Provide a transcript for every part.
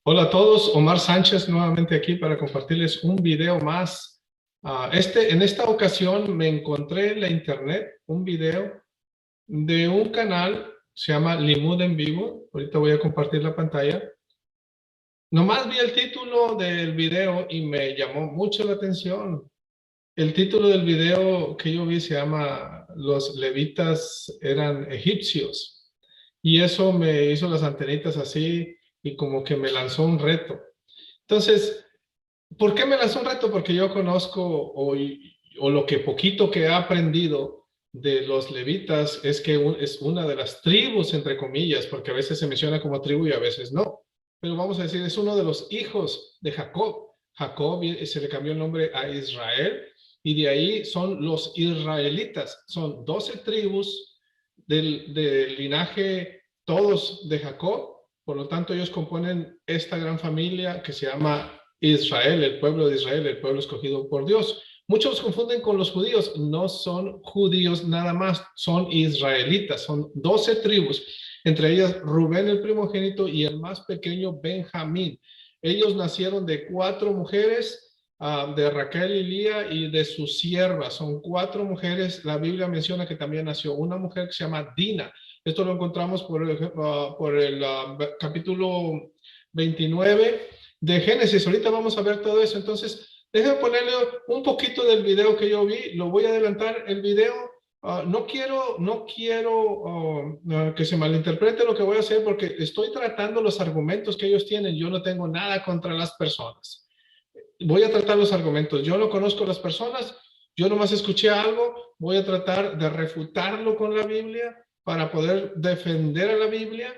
Hola a todos, Omar Sánchez nuevamente aquí para compartirles un video más. En esta ocasión me encontré en la internet un video de un canal, se llama Limud en Vivo. Ahorita voy a compartir la pantalla. Nomás vi el título del video y me llamó mucho la atención. El título del video que yo vi se llama Los levitas eran egipcios. Y eso me hizo las antenitas así y como que me lanzó un reto. Entonces, ¿por qué me lanzó un reto? Porque yo conozco o lo que poquito que he aprendido de los levitas es que es una de las tribus, entre comillas, porque a veces se menciona como tribu y a veces no. Pero vamos a decir, es uno de los hijos de Jacob. Jacob se le cambió el nombre a Israel y de ahí son los israelitas. Son 12 tribus del linaje, todos de Jacob. Por lo tanto, ellos componen esta gran familia que se llama Israel, el pueblo de Israel, el pueblo escogido por Dios. Muchos confunden con los judíos, no son judíos nada más, son israelitas, son 12 tribus, entre ellas Rubén el primogénito y el más pequeño Benjamín. Ellos nacieron de 4 mujeres, de Raquel y Lía y de sus siervas, son 4 mujeres. La Biblia menciona que también nació una mujer que se llama Dina. Esto lo encontramos por el capítulo 29 de Génesis. Ahorita vamos a ver todo eso. Entonces, déjenme ponerle un poquito del video que yo vi. Lo voy a adelantar el video. No quiero que se malinterprete lo que voy a hacer porque estoy tratando los argumentos que ellos tienen. Yo no tengo nada contra las personas. Voy a tratar los argumentos. Yo no conozco las personas. Yo nomás escuché algo. Voy a tratar de refutarlo con la Biblia para poder defender a la Biblia.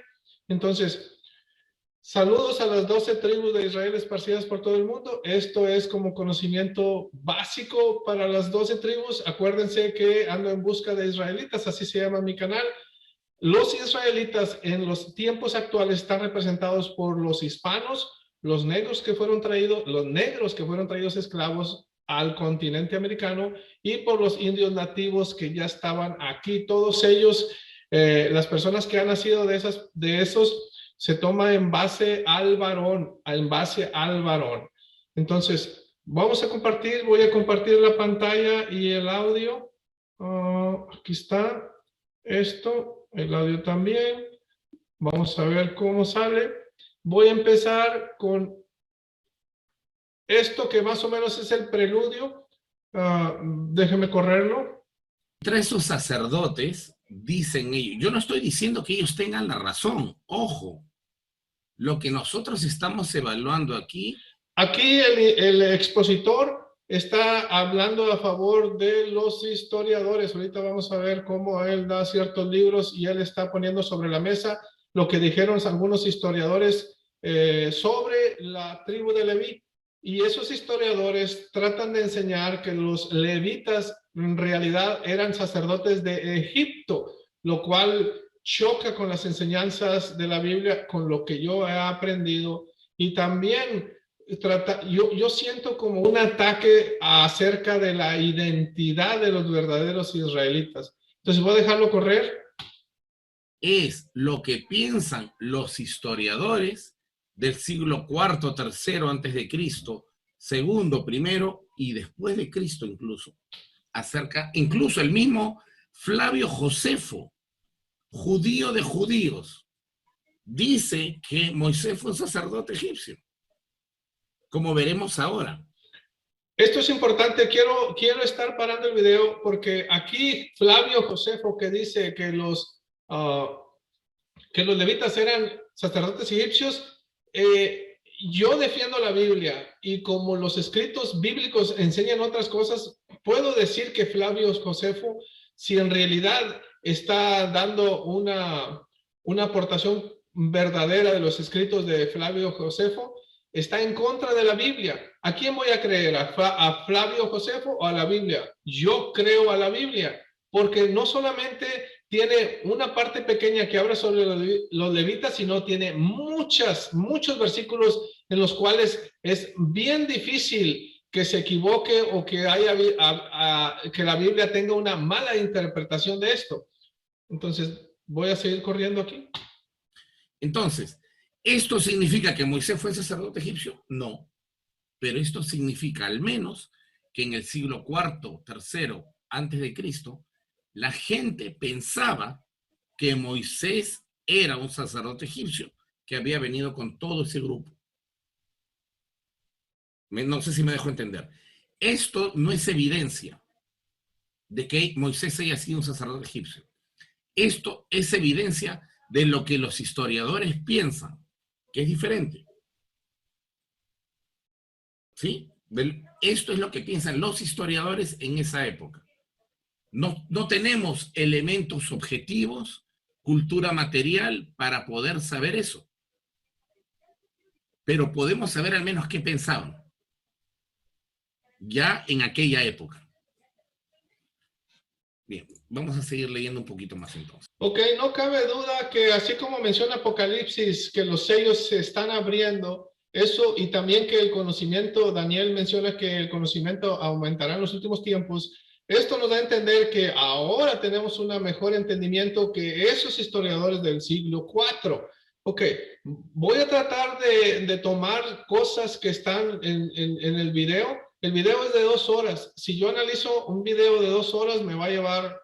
Entonces, saludos a las 12 tribus de Israel esparcidas por todo el mundo. Esto es como conocimiento básico para las 12 tribus. Acuérdense que ando en busca de israelitas, así se llama mi canal. Los israelitas en los tiempos actuales están representados por los hispanos, los negros que fueron traídos esclavos al continente americano y por los indios nativos que ya estaban aquí. Todos ellos, las personas que han nacido de esos se toma en base al varón, en base al varón. Entonces, vamos a compartir, voy a compartir la pantalla y el audio. Aquí está esto, el audio también. Vamos a ver cómo sale. Voy a empezar con esto que más o menos es el preludio. Déjenme correrlo. Entre esos sacerdotes, dicen ellos, yo no estoy diciendo que ellos tengan la razón, ojo, lo que nosotros estamos evaluando aquí. Aquí el expositor está hablando a favor de los historiadores. Ahorita vamos a ver cómo él da ciertos libros y él está poniendo sobre la mesa lo que dijeron algunos historiadores sobre la tribu de Leví. Y esos historiadores tratan de enseñar que los levitas en realidad eran sacerdotes de Egipto, lo cual choca con las enseñanzas de la Biblia, con lo que yo he aprendido. Y también yo siento como un ataque acerca de la identidad de los verdaderos israelitas. Entonces voy a dejarlo correr. Es lo que piensan los historiadores del siglo IV, tercero antes de Cristo, segundo, primero y después de Cristo incluso. Incluso el mismo Flavio Josefo, judío de judíos, dice que Moisés fue un sacerdote egipcio, como veremos ahora. Esto es importante, quiero estar parando el video porque aquí Flavio Josefo que dice que los levitas eran sacerdotes egipcios, yo defiendo la Biblia y como los escritos bíblicos enseñan otras cosas, puedo decir que Flavio Josefo, si en realidad está dando una aportación verdadera de los escritos de Flavio Josefo, está en contra de la Biblia. ¿A quién voy a creer? ¿A Flavio Josefo o a la Biblia? Yo creo a la Biblia, porque no solamente tiene una parte pequeña que habla sobre los levitas, sino tiene muchos versículos en los cuales es bien difícil que se equivoque o que que la Biblia tenga una mala interpretación de esto. Entonces, voy a seguir corriendo aquí. Entonces, ¿Esto significa que Moisés fue sacerdote egipcio? No, pero esto significa al menos que en el siglo IV, III antes de Cristo, la gente pensaba que Moisés era un sacerdote egipcio que había venido con todo ese grupo. No sé si me dejo entender. Esto no es evidencia de que Moisés haya sido un sacerdote egipcio. Esto es evidencia de lo que los historiadores piensan, que es diferente. ¿Sí? Esto es lo que piensan los historiadores en esa época. No tenemos elementos objetivos, cultura material para poder saber eso. Pero podemos saber al menos qué pensaban ya en aquella época. Bien, vamos a seguir leyendo un poquito más entonces. Ok, no cabe duda que así como menciona Apocalipsis, que los sellos se están abriendo, eso, y también que el conocimiento, Daniel menciona que el conocimiento aumentará en los últimos tiempos. Esto nos da a entender que ahora tenemos un mejor entendimiento que esos historiadores del siglo IV. Ok, voy a tratar de tomar cosas que están en el video. El video es de 2 horas. Si yo analizo un video de 2 horas, me va a llevar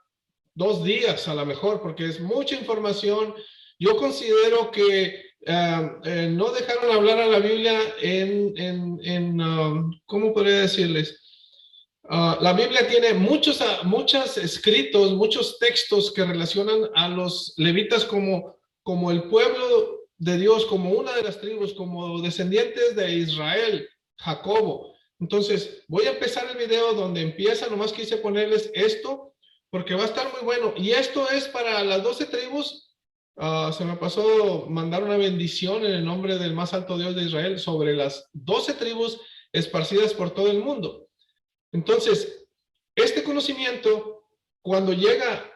2 días a lo mejor, porque es mucha información. Yo considero que no dejaron hablar a la Biblia ¿cómo podría decirles? La Biblia tiene muchos escritos, muchos textos que relacionan a los levitas como el pueblo de Dios, como una de las tribus, como descendientes de Israel, Jacobo. Entonces, voy a empezar el video donde empieza, nomás quise ponerles esto, porque va a estar muy bueno. Y esto es para las 12 tribus. Se me pasó mandar una bendición en el nombre del más alto Dios de Israel sobre las 12 tribus esparcidas por todo el mundo. Entonces, este conocimiento, cuando llega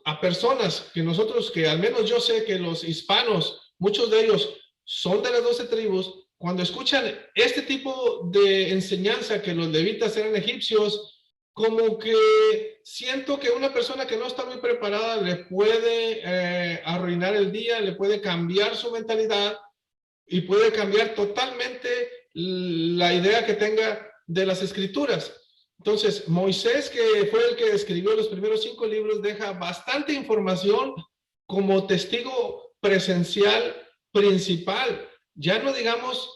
a personas que al menos yo sé que los hispanos, muchos de ellos son de las 12 tribus, cuando escuchan este tipo de enseñanza que los levitas eran egipcios, como que siento que una persona que no está muy preparada le puede arruinar el día, le puede cambiar su mentalidad y puede cambiar totalmente la idea que tenga de las escrituras. Entonces, Moisés, que fue el que escribió los primeros 5 libros, deja bastante información como testigo presencial principal. Ya no digamos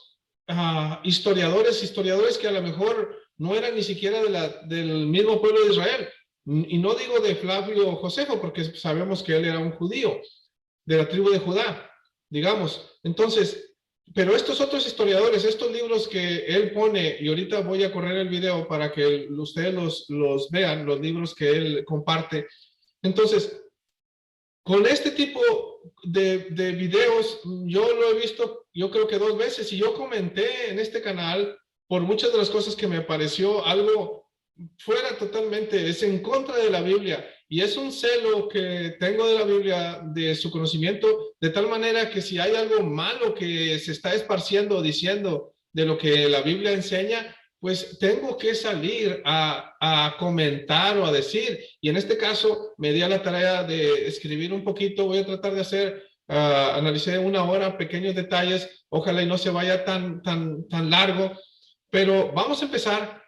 historiadores que a lo mejor no eran ni siquiera del mismo pueblo de Israel. Y no digo de Flavio Josefo, porque sabemos que él era un judío de la tribu de Judá, digamos. Entonces, pero estos otros historiadores, estos libros que él pone, y ahorita voy a correr el video para que ustedes los vean, los libros que él comparte. Entonces, con este tipo de videos, yo lo he visto, yo creo que 2 veces, y yo comenté en este canal por muchas de las cosas que me pareció algo fuera totalmente, es en contra de la Biblia, y es un celo que tengo de la Biblia, de su conocimiento, de tal manera que si hay algo malo que se está esparciendo o diciendo de lo que la Biblia enseña, pues tengo que salir a comentar o a decir. Y en este caso me di a la tarea de escribir un poquito. Voy a tratar de hacer, analicé 1 hora, pequeños detalles. Ojalá y no se vaya tan largo. Pero vamos a empezar.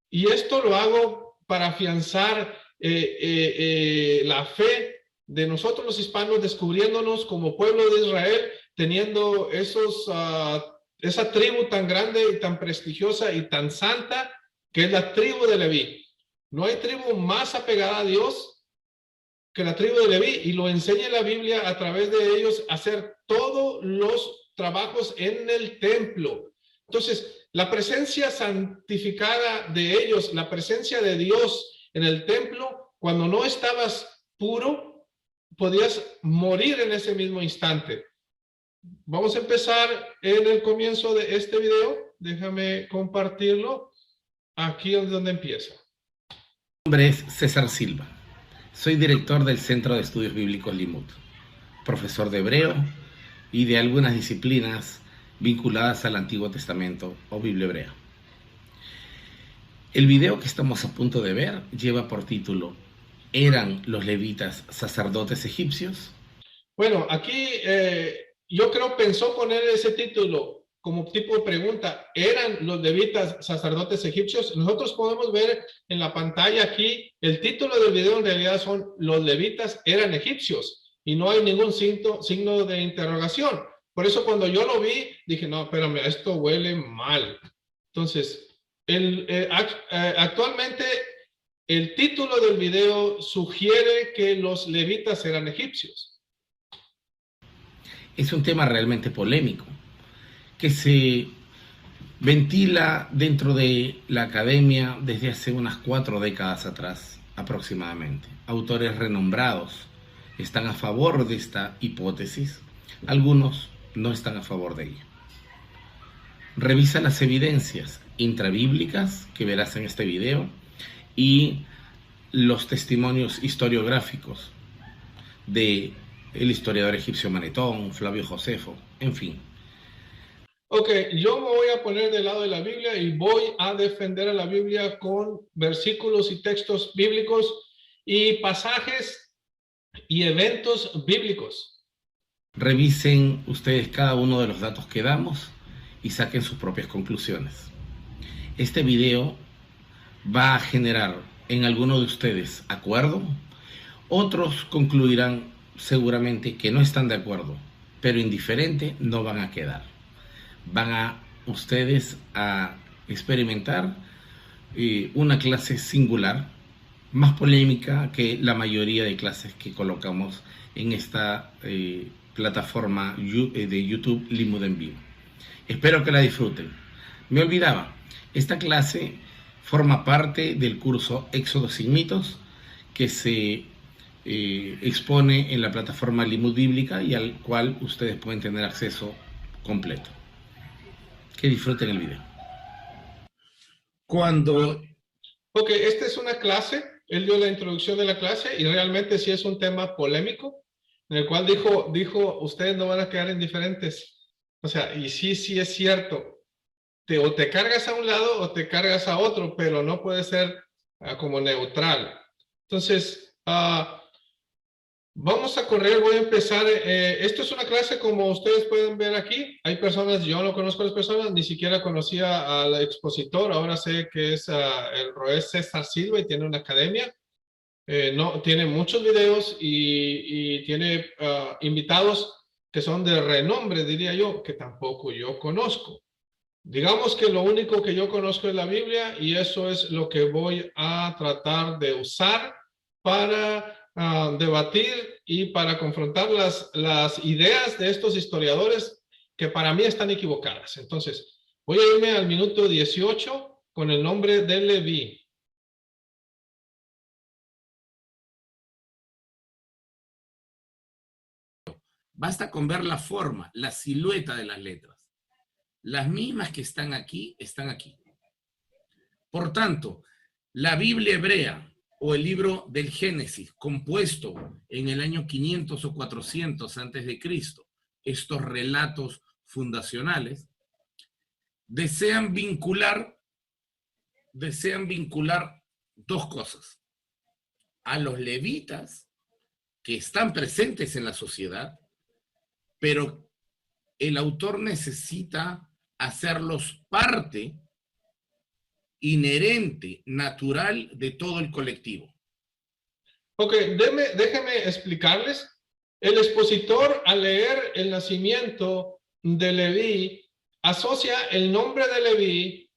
Y esto lo hago para afianzar la fe de nosotros los hispanos, descubriéndonos como pueblo de Israel, teniendo esa tribu tan grande y tan prestigiosa y tan santa que es la tribu de Leví. No hay tribu más apegada a Dios que la tribu de Leví, y lo enseña la Biblia a través de ellos hacer todos los trabajos en el templo. Entonces, la presencia santificada de ellos, la presencia de Dios en el templo, cuando no estabas puro, podías morir en ese mismo instante. Vamos a empezar en el comienzo de este video. Déjame compartirlo. Aquí es donde empieza. Mi nombre es César Silva. Soy director del Centro de Estudios Bíblicos Limud, profesor de hebreo y de algunas disciplinas vinculadas al Antiguo Testamento o Biblia hebrea. El video que estamos a punto de ver lleva por título ¿Eran los levitas sacerdotes egipcios? Bueno, aquí yo creo pensó poner ese título como tipo de pregunta, ¿eran los levitas sacerdotes egipcios? Nosotros podemos ver en la pantalla aquí, el título del video en realidad son los levitas eran egipcios y no hay ningún signo de interrogación. Por eso cuando yo lo vi, dije, no, espérame, esto huele mal. Entonces, actualmente el título del video sugiere que los levitas eran egipcios. Es un tema realmente polémico que se ventila dentro de la academia desde hace unas 4 décadas atrás aproximadamente. Autores renombrados están a favor de esta hipótesis, algunos no están a favor de ella. Revisa las evidencias intrabíblicas que verás en este video y los testimonios historiográficos de el historiador egipcio Manetón, Flavio Josefo, en fin. Ok, yo me voy a poner del lado de la Biblia y voy a defender a la Biblia con versículos y textos bíblicos y pasajes y eventos bíblicos. Revisen ustedes cada uno de los datos que damos y saquen sus propias conclusiones. Este video va a generar en alguno de ustedes acuerdo, otros concluirán seguramente que no están de acuerdo, pero indiferente no van a quedar. Van a ustedes a experimentar una clase singular, más polémica que la mayoría de clases que colocamos en esta plataforma de YouTube Limud en Vivo. Espero que la disfruten. Me olvidaba, esta clase forma parte del curso Éxodo sin mitos que se expone en la plataforma Limud Bíblica y al cual ustedes pueden tener acceso completo. Que disfruten el video. Ok, esta es una clase, él dio la introducción de la clase y realmente sí es un tema polémico, en el cual dijo, ustedes no van a quedar indiferentes. O sea, y sí es cierto, o te cargas a un lado o te cargas a otro, pero no puede ser como neutral. Entonces, vamos a correr, voy a empezar. Esto es una clase como ustedes pueden ver aquí. Hay personas, yo no conozco a las personas, ni siquiera conocía al expositor. Ahora sé que es el Roé César Silva y tiene una academia. No, tiene muchos videos y tiene invitados que son de renombre, diría yo, que tampoco yo conozco. Digamos que lo único que yo conozco es la Biblia y eso es lo que voy a tratar de usar para debatir y para confrontar las ideas de estos historiadores que para mí están equivocadas. Entonces, voy a irme al minuto 18 con el nombre de Leví. Basta con ver la forma, la silueta de las letras. Las mismas que están aquí, están aquí. Por tanto, la Biblia hebrea o el libro del Génesis, compuesto en el año 500 o 400 antes de Cristo, estos relatos fundacionales, desean vincular dos cosas. A los levitas que están presentes en la sociedad, pero el autor necesita hacerlos parte inherente, natural de todo el colectivo. Ok, déjenme explicarles. El expositor, al leer el nacimiento de Leví, asocia el nombre de Leví,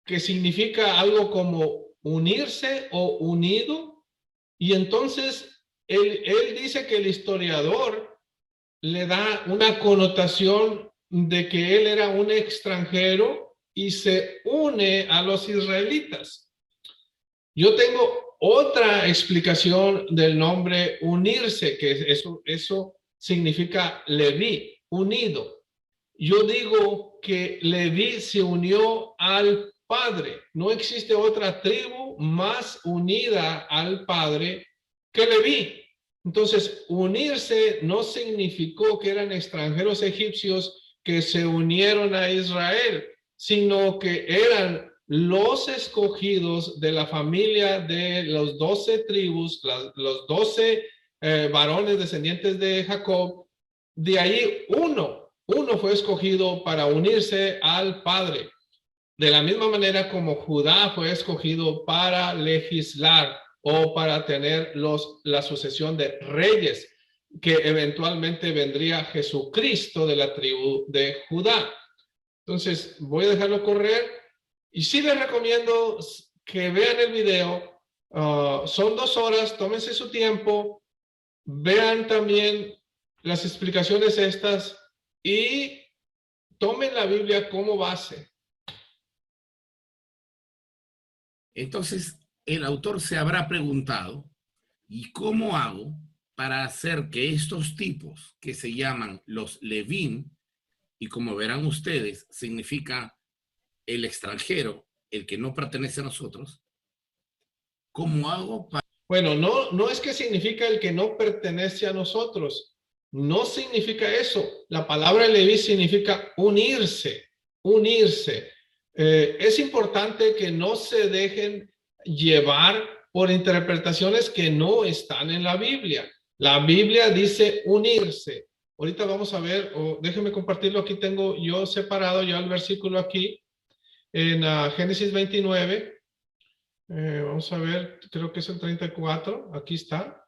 que significa algo como unirse o unido, y entonces él dice que el historiador le da una connotación de que él era un extranjero y se une a los israelitas. Yo tengo otra explicación del nombre unirse, que eso significa Leví, unido. Yo digo que Leví se unió al Padre. No existe otra tribu más unida al Padre que Leví. Entonces, unirse no significó que eran extranjeros egipcios que se unieron a Israel, sino que eran los escogidos de la familia de los 12 tribus, los 12 varones descendientes de Jacob, De ahí uno fue escogido para unirse al Padre. De la misma manera como Judá fue escogido para legislar o para tener la sucesión de reyes, que eventualmente vendría Jesucristo de la tribu de Judá. Entonces, voy a dejarlo correr y sí les recomiendo que vean el video. Son 2 horas, tómense su tiempo, vean también las explicaciones estas y tomen la Biblia como base. Entonces, el autor se habrá preguntado, ¿y cómo hago para hacer que estos tipos que se llaman los Levín, y como verán ustedes, significa el extranjero, el que no pertenece a nosotros, ¿cómo hago para... Bueno, no es que significa el que no pertenece a nosotros. No significa eso. La palabra Leví significa unirse, unirse. Es importante que no se dejen llevar por interpretaciones que no están en la Biblia. La Biblia dice unirse. Ahorita vamos a ver, o déjenme compartirlo. Aquí tengo yo separado ya el versículo aquí en Génesis 29. Vamos a ver, creo que es el 34, aquí está.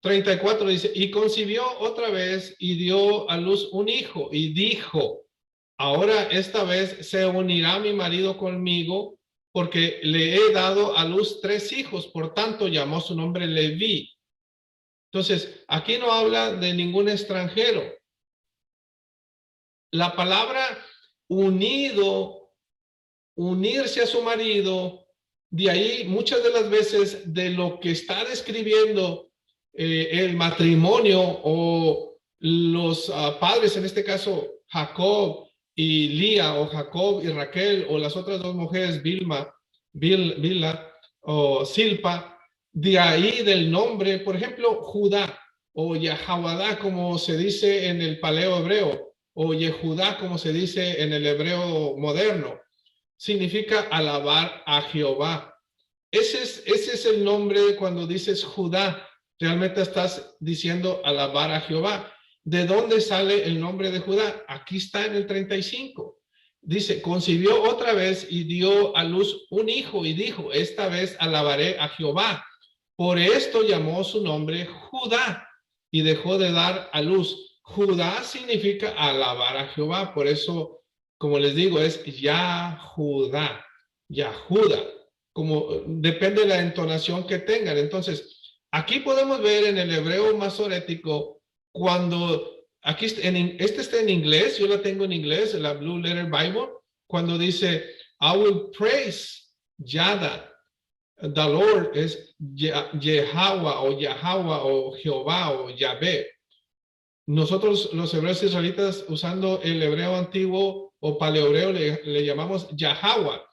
34 dice, y concibió otra vez y dio a luz un hijo y dijo, ahora esta vez se unirá mi marido conmigo porque le he dado a luz 3 hijos, por tanto llamó su nombre Leví. Entonces, aquí no habla de ningún extranjero. La palabra unido, unirse a su marido, de ahí muchas de las veces de lo que está describiendo el matrimonio o los padres, en este caso Jacob y Lía, o Jacob y Raquel, o las otras 2 mujeres, Bilha o Silpa, de ahí del nombre, por ejemplo, Judá o Yahawadá, como se dice en el paleo hebreo, o Yehudá, como se dice en el hebreo moderno, significa alabar a Jehová. Ese es el nombre cuando dices Judá. Realmente estás diciendo alabar a Jehová. ¿De dónde sale el nombre de Judá? Aquí está en el 35. Dice, concibió otra vez y dio a luz un hijo y dijo, esta vez alabaré a Jehová. Por esto llamó su nombre Judá y dejó de dar a luz. Judá significa alabar a Jehová. Por eso, como les digo, es Yahudá, Yahuda, como depende de la entonación que tengan. Entonces, aquí podemos ver en el hebreo masorético, cuando, aquí este está en inglés, yo la tengo en inglés, la Blue Letter Bible, cuando dice, I will praise Yada, the Lord es Yehahua o Yahahua o Jehová o Yahvé. Nosotros los hebreos israelitas, usando el hebreo antiguo o paleohebreo, le llamamos Yahahua.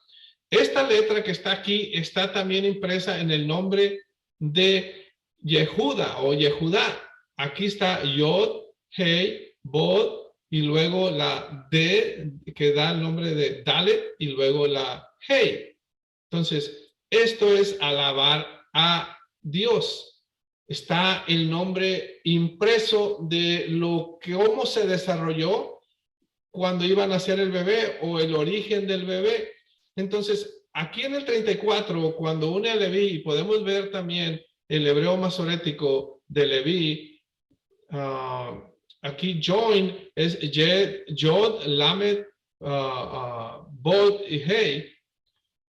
Esta letra que está aquí está también impresa en el nombre de Yehuda o Yehudá. Aquí está Yod, Hei, Bod y luego la D que da el nombre de Dalet y luego la Hei. Entonces, esto es alabar a Dios. Está el nombre impreso de cómo se desarrolló cuando iba a nacer el bebé o el origen del bebé. Entonces, aquí en el 34, cuando une a Leví, y podemos ver también el hebreo masorético de Leví, aquí join es Yod, Lamed, Bod y Hei,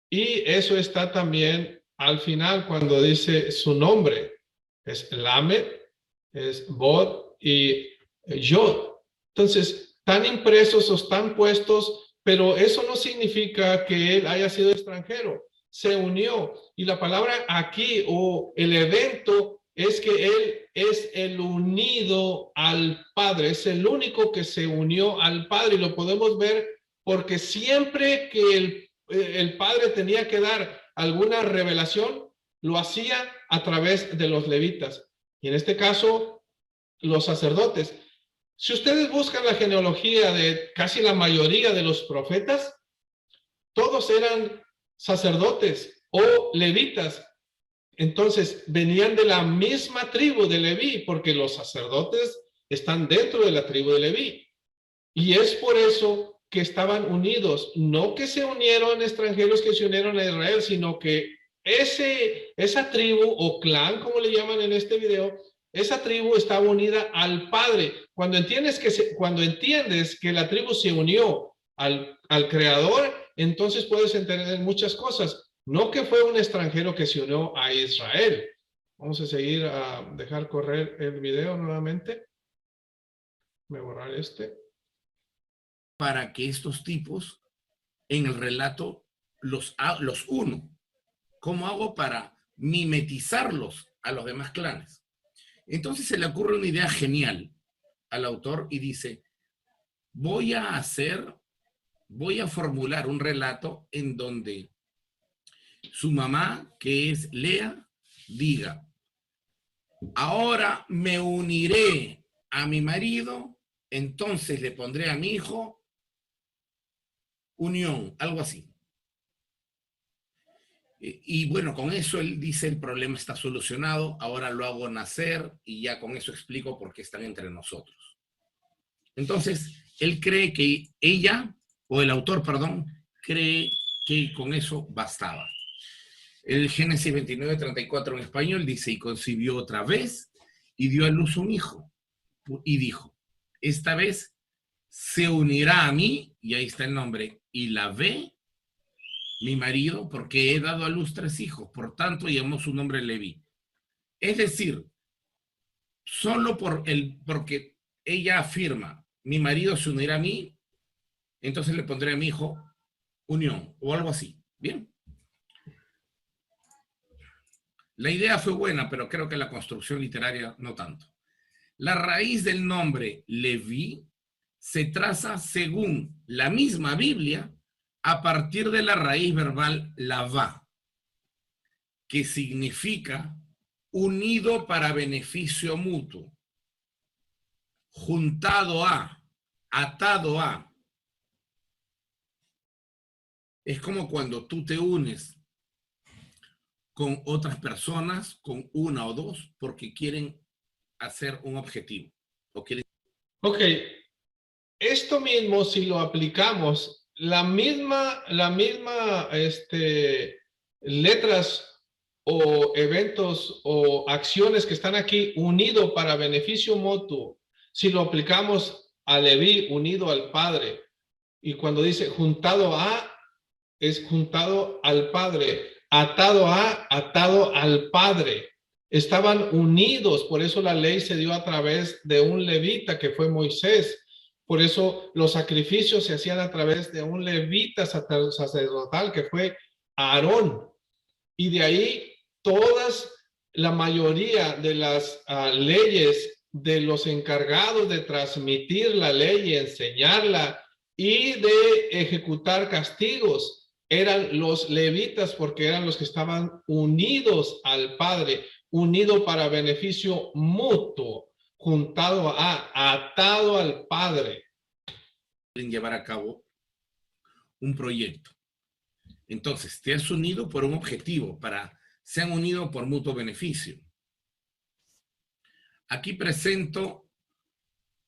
y eso está también al final cuando dice su nombre. Es Lamed, es Bod y Yod. Entonces, están impresos o están puestos, pero eso no significa que él haya sido extranjero. Se unió. Y la palabra aquí o el evento es que él es el unido al Padre. Es el único que se unió al Padre. Y lo podemos ver porque siempre que el Padre tenía que dar alguna revelación, lo hacía a través de los levitas. Y en este caso, los sacerdotes. Si ustedes buscan la genealogía de casi la mayoría de los profetas, todos eran sacerdotes o levitas. Entonces, venían de la misma tribu de Leví, porque los sacerdotes están dentro de la tribu de Leví. Y es por eso que estaban unidos, no que se unieron extranjeros que se unieron a Israel, sino que esa tribu o clan, como le llaman en este video, esa tribu estaba unida al Padre. Cuando entiendes que la tribu se unió al Creador, entonces puedes entender muchas cosas. No que fue un extranjero que se unió a Israel. Vamos a seguir a dejar correr el video nuevamente. Voy a borrar este. Para que estos tipos en el relato los uno. ¿Cómo hago para mimetizarlos a los demás clanes? Entonces se le ocurre una idea genial al autor y dice, voy a formular un relato en donde su mamá, que es Lea, diga, ahora me uniré a mi marido, entonces le pondré a mi hijo unión, algo así. Y bueno, con eso él dice, el problema está solucionado, ahora lo hago nacer y ya con eso explico por qué están entre nosotros. Entonces, él cree que o el autor, perdón, cree que con eso bastaba. El Génesis 29:34 en español dice, y concibió otra vez y dio a luz un hijo. Y dijo, esta vez se unirá a mí, y ahí está el nombre, y la ve mi marido, porque he dado a luz 3 hijos, por tanto llamó su nombre Leví. Es decir, solo porque ella afirma, mi marido se unirá a mí, entonces le pondré a mi hijo unión, o algo así. Bien. La idea fue buena, pero creo que la construcción literaria no tanto. La raíz del nombre Leví se traza según la misma Biblia a partir de la raíz verbal lavá, que significa unido para beneficio mutuo, juntado a, atado a. Es como cuando tú te unes con otras personas, con una o dos, porque quieren hacer un objetivo. Ok, esto mismo si lo aplicamos, la misma letras o eventos o acciones que están aquí unido para beneficio mutuo, si lo aplicamos a Leví unido al Padre, y cuando dice juntado a, es juntado al Padre, atado al Padre. Estaban unidos, por eso la ley se dio a través de un levita que fue Moisés. Por eso los sacrificios se hacían a través de un levita sacerdotal que fue Aarón. Y de ahí la mayoría de las leyes de los encargados de transmitir la ley y enseñarla y de ejecutar castigos eran los levitas, porque eran los que estaban unidos al Padre, unido para beneficio mutuo, atado al Padre. Pueden llevar a cabo un proyecto. Entonces, te has unido por un objetivo, se han unido por mutuo beneficio. Aquí presento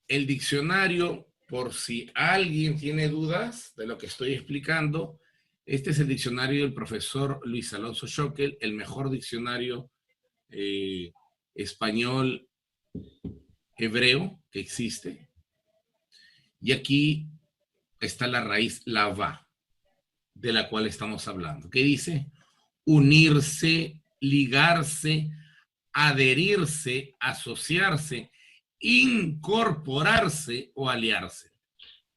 el diccionario por si alguien tiene dudas de lo que estoy explicando. Este es el diccionario del profesor Luis Alonso Schockel, el mejor diccionario español hebreo que existe. Y aquí está la raíz lavá, de la cual estamos hablando, que dice unirse, ligarse, adherirse, asociarse, incorporarse o aliarse.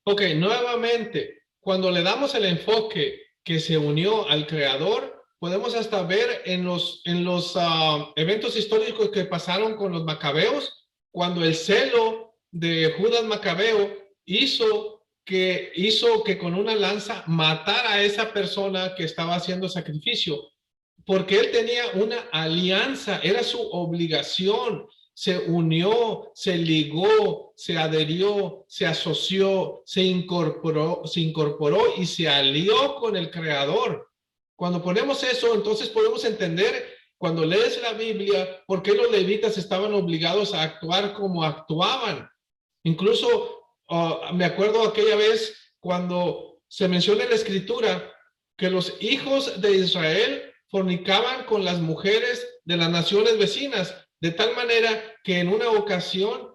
Ok, nuevamente, cuando le damos el enfoque que se unió al Creador, podemos hasta ver en los eventos históricos que pasaron con los macabeos, cuando el celo de Judas Macabeo hizo que con una lanza matara a esa persona que estaba haciendo sacrificio, porque él tenía una alianza, era su obligación. Se unió, se ligó, se adherió, se asoció, se incorporó y se alió con el Creador. Cuando ponemos eso, entonces podemos entender, cuando lees la Biblia, ¿por qué los levitas estaban obligados a actuar como actuaban? Incluso me acuerdo aquella vez cuando se menciona en la Escritura que los hijos de Israel fornicaban con las mujeres de las naciones vecinas, de tal manera que en una ocasión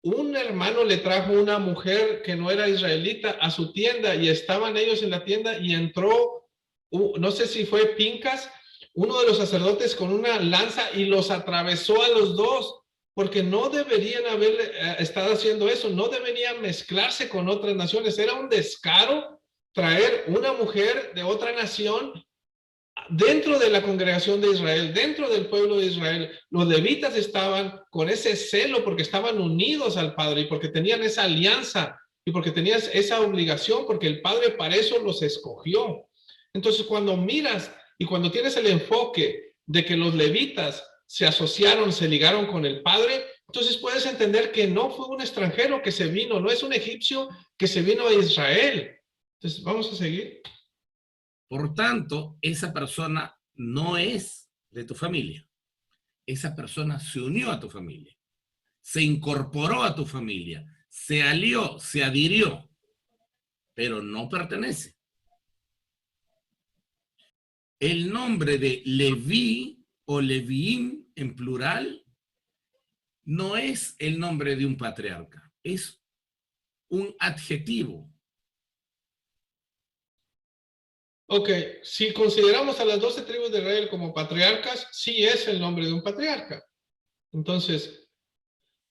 un hermano le trajo una mujer que no era israelita a su tienda y estaban ellos en la tienda y entró, no sé si fue Pincas, uno de los sacerdotes con una lanza y los atravesó a los dos, porque no deberían haber estado haciendo eso, no deberían mezclarse con otras naciones, era un descaro traer una mujer de otra nación dentro de la congregación de Israel, dentro del pueblo de Israel. Los levitas estaban con ese celo porque estaban unidos al Padre y porque tenían esa alianza y porque tenían esa obligación, porque el Padre para eso los escogió. Entonces, cuando miras y cuando tienes el enfoque de que los levitas se asociaron, se ligaron con el Padre, entonces puedes entender que no fue un extranjero que se vino, no es un egipcio que se vino a Israel. Entonces, vamos a seguir. Por tanto, esa persona no es de tu familia. Esa persona se unió a tu familia, se incorporó a tu familia, se alió, se adhirió, pero no pertenece. El nombre de Leví o Leviim en plural no es el nombre de un patriarca, es un adjetivo. Ok, si consideramos a las 12 tribus de Israel como patriarcas, sí es el nombre de un patriarca. Entonces,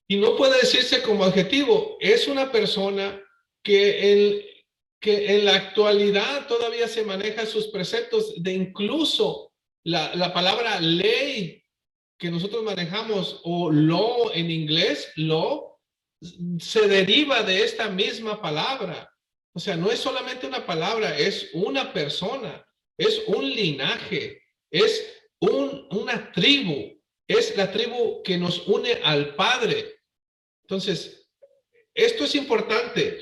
y no puede decirse como adjetivo, es una persona que en la actualidad todavía se maneja sus preceptos de incluso la palabra ley que nosotros manejamos o law en inglés, law, se deriva de esta misma palabra. O sea, no es solamente una palabra, es una persona, es un linaje, es una tribu, es la tribu que nos une al Padre. Entonces, esto es importante.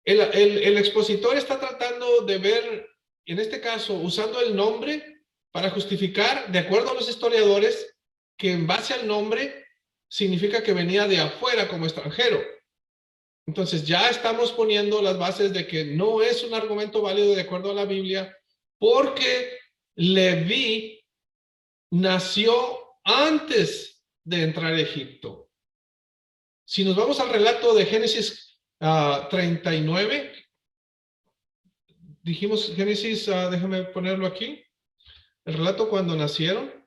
El expositor está tratando de ver, en este caso, usando el nombre para justificar, de acuerdo a los historiadores, que en base al nombre significa que venía de afuera como extranjero. Entonces ya estamos poniendo las bases de que no es un argumento válido de acuerdo a la Biblia, porque Leví nació antes de entrar a Egipto. Si nos vamos al relato de Génesis 39, dijimos Génesis, déjame ponerlo aquí, el relato cuando nacieron.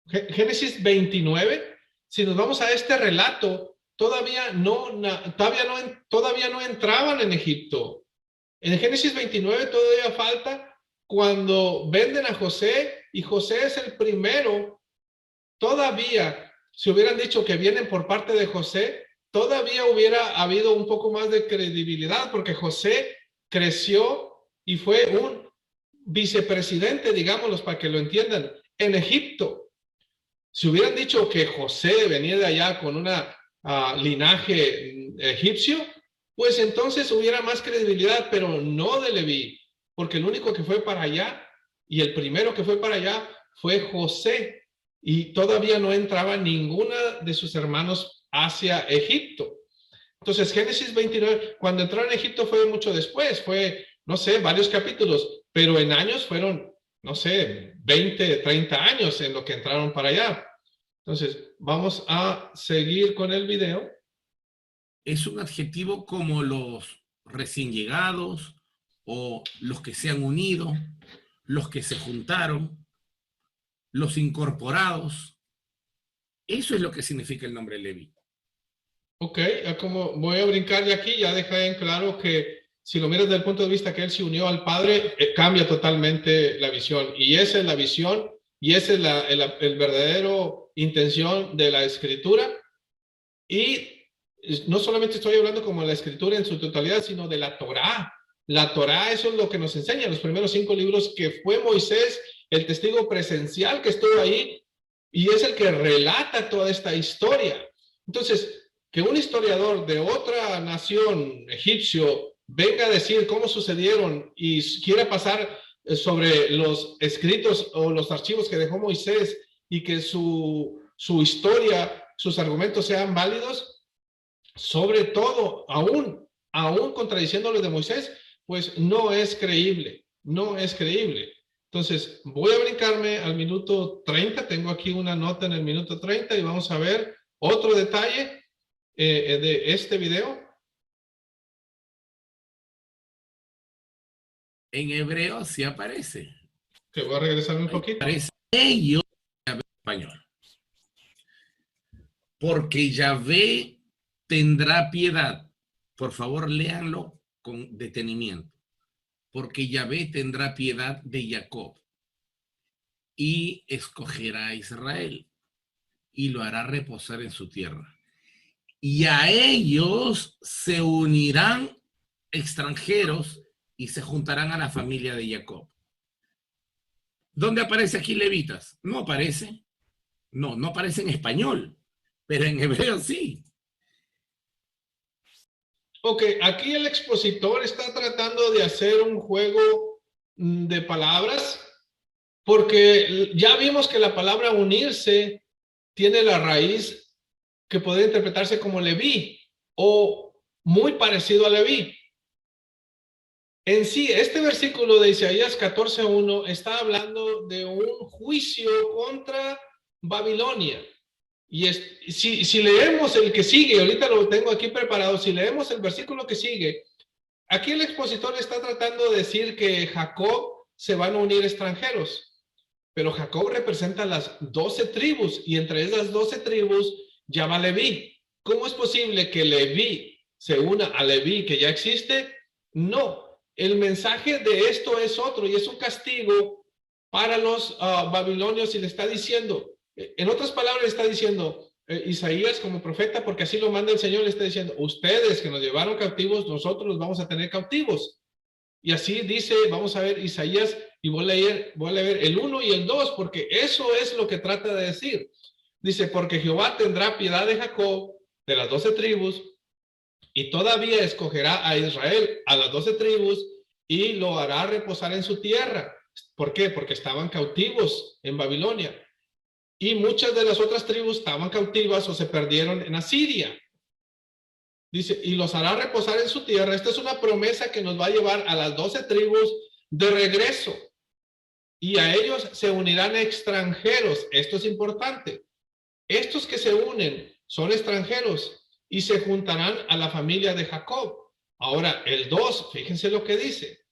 Génesis 29, si nos vamos a este relato, todavía no entraban en Egipto. En Génesis 29 todavía falta cuando venden a José y José es el primero. Todavía, si hubieran dicho que vienen por parte de José, todavía hubiera habido un poco más de credibilidad porque José creció y fue un vicepresidente, digámoslo para que lo entiendan, en Egipto. Si hubieran dicho que José venía de allá con una linaje egipcio, pues entonces hubiera más credibilidad, pero no de Leví, porque el único que fue para allá y el primero que fue para allá fue José, y todavía no entraba ninguna de sus hermanos hacia Egipto. Entonces, Génesis 29, cuando entraron a Egipto fue mucho después, fue, no sé, varios capítulos, pero en años fueron, no sé, 20, 30 años en lo que entraron para allá. Entonces, vamos a seguir con el video. Es un adjetivo como los recién llegados o los que se han unido, los que se juntaron, los incorporados. Eso es lo que significa el nombre Leví. Ok, como voy a brincar de aquí, ya dejé en claro que si lo miras desde el punto de vista que él se unió al Padre, cambia totalmente la visión. Y esa es la visión y esa es el verdadero intención de la Escritura. Y no solamente estoy hablando como la Escritura en su totalidad, sino de la Torá. La Torá, eso es lo que nos enseña, los primeros 5 libros, que fue Moisés, el testigo presencial que estuvo ahí, y es el que relata toda esta historia. Entonces, que un historiador de otra nación, egipcio, venga a decir cómo sucedieron y quiera pasar sobre los escritos o los archivos que dejó Moisés y que su historia, sus argumentos sean válidos, sobre todo, aún contradiciendo lo de Moisés, pues no es creíble, no es creíble. Entonces, voy a brincarme al minuto 30, tengo aquí una nota en el minuto 30 y vamos a ver otro detalle de este video. En hebreo sí aparece. Que voy a regresarme un poquito. Aparece ellos en español. Porque Yahvé tendrá piedad. Por favor, léanlo con detenimiento. Porque Yahvé tendrá piedad de Jacob y escogerá a Israel y lo hará reposar en su tierra. Y a ellos se unirán extranjeros y se juntarán a la familia de Jacob. ¿Dónde aparece aquí levitas? No aparece. No aparece en español, pero en hebreo sí. Ok, aquí el expositor está tratando de hacer un juego de palabras, porque ya vimos que la palabra unirse tiene la raíz que puede interpretarse como Leví o muy parecido a Leví. En sí, este versículo de Isaías 14:1 está hablando de un juicio contra Babilonia. Y si leemos el que sigue, ahorita lo tengo aquí preparado, si leemos el versículo que sigue, aquí el expositor está tratando de decir que Jacob se van a unir extranjeros, pero Jacob representa las 12 tribus y entre esas 12 tribus ya va Leví. ¿Cómo es posible que Leví se una a Leví que ya existe? No, el mensaje de esto es otro y es un castigo para los babilonios y le está diciendo, en otras palabras, está diciendo Isaías como profeta, porque así lo manda el Señor, le está diciendo, ustedes que nos llevaron cautivos, nosotros los vamos a tener cautivos. Y así dice, vamos a ver Isaías, y voy a leer el 1 y el 2, porque eso es lo que trata de decir. Dice, porque Jehová tendrá piedad de Jacob, de las 12 tribus, y todavía escogerá a Israel, a las 12 tribus, y lo hará reposar en su tierra. ¿Por qué? Porque estaban cautivos en Babilonia. Y muchas de las otras tribus estaban cautivas o se perdieron en Asiria. Dice, y los hará reposar en su tierra. Esta es una promesa que nos va a llevar a las 12 tribus de regreso. Y a ellos se unirán extranjeros. Esto es importante. Estos que se unen son extranjeros y se juntarán a la familia de Jacob. Ahora, el 2, fíjense lo que dice.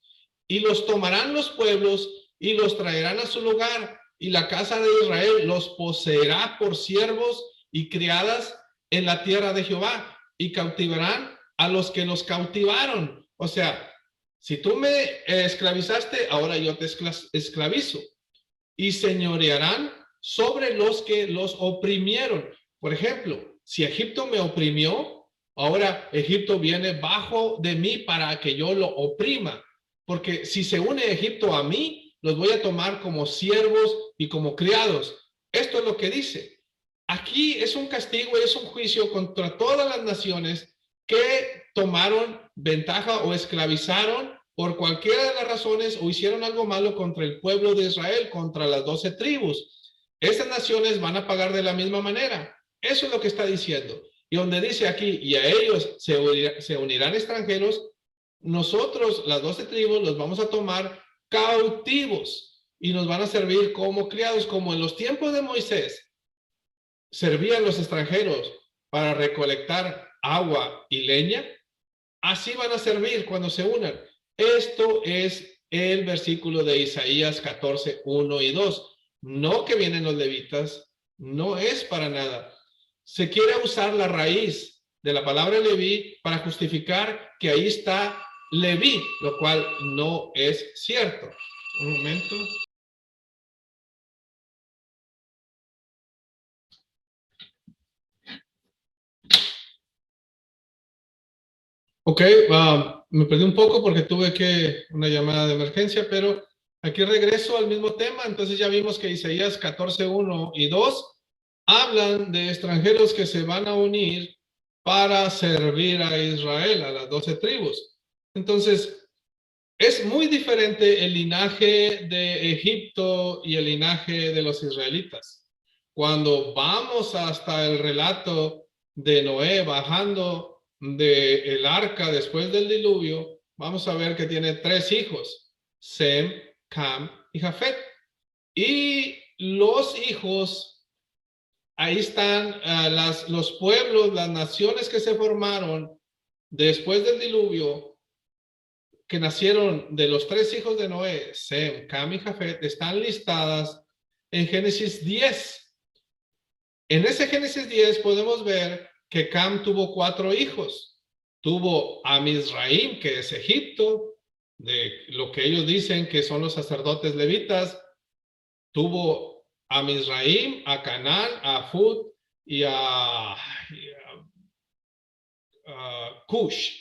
Y los tomarán los pueblos y los traerán a su lugar, y la casa de Israel los poseerá por siervos y criadas en la tierra de Jehová, y cautivarán a los que los cautivaron. O sea, si tú me esclavizaste, ahora yo te esclavizo. Y señorearán sobre los que los oprimieron. Por ejemplo, si Egipto me oprimió, ahora Egipto viene bajo de mí para que yo lo oprima. Porque si se une Egipto a mí, los voy a tomar como siervos y como criados. Esto es lo que dice. Aquí es un castigo, es un juicio contra todas las naciones que tomaron ventaja o esclavizaron por cualquiera de las razones o hicieron algo malo contra el pueblo de Israel, contra las 12 tribus. Estas naciones van a pagar de la misma manera. Eso es lo que está diciendo. Y donde dice aquí, y a ellos se unirán extranjeros, nosotros, las 12 tribus, los vamos a tomar cautivos y nos van a servir como criados, como en los tiempos de Moisés servían los extranjeros para recolectar agua y leña. Así van a servir cuando se unan. Esto es el versículo de Isaías 14, 1 y 2. No que vienen los levitas, no es para nada. Se quiere usar la raíz de la palabra Leví para justificar que ahí está Leví, lo cual no es cierto. Un momento. Ok, me perdí un poco porque tuve una llamada de emergencia, pero aquí regreso al mismo tema. Entonces ya vimos que Isaías 14, 1 y 2 hablan de extranjeros que se van a unir para servir a Israel, a las 12 tribus. Entonces, es muy diferente el linaje de Egipto y el linaje de los israelitas. Cuando vamos hasta el relato de Noé bajando del arca después del diluvio, vamos a ver que tiene 3 hijos, Sem, Cam y Jafet. Y los hijos, ahí están los pueblos, las naciones que se formaron después del diluvio, que nacieron de los 3 hijos de Noé, Sem, Cam y Jafet, están listadas en Génesis 10. En ese Génesis 10 podemos ver que Cam tuvo 4 hijos. Tuvo a Mizraim, que es Egipto, de lo que ellos dicen que son los sacerdotes levitas. Tuvo a Mizraim, a Canaán, a Fud y a Cush.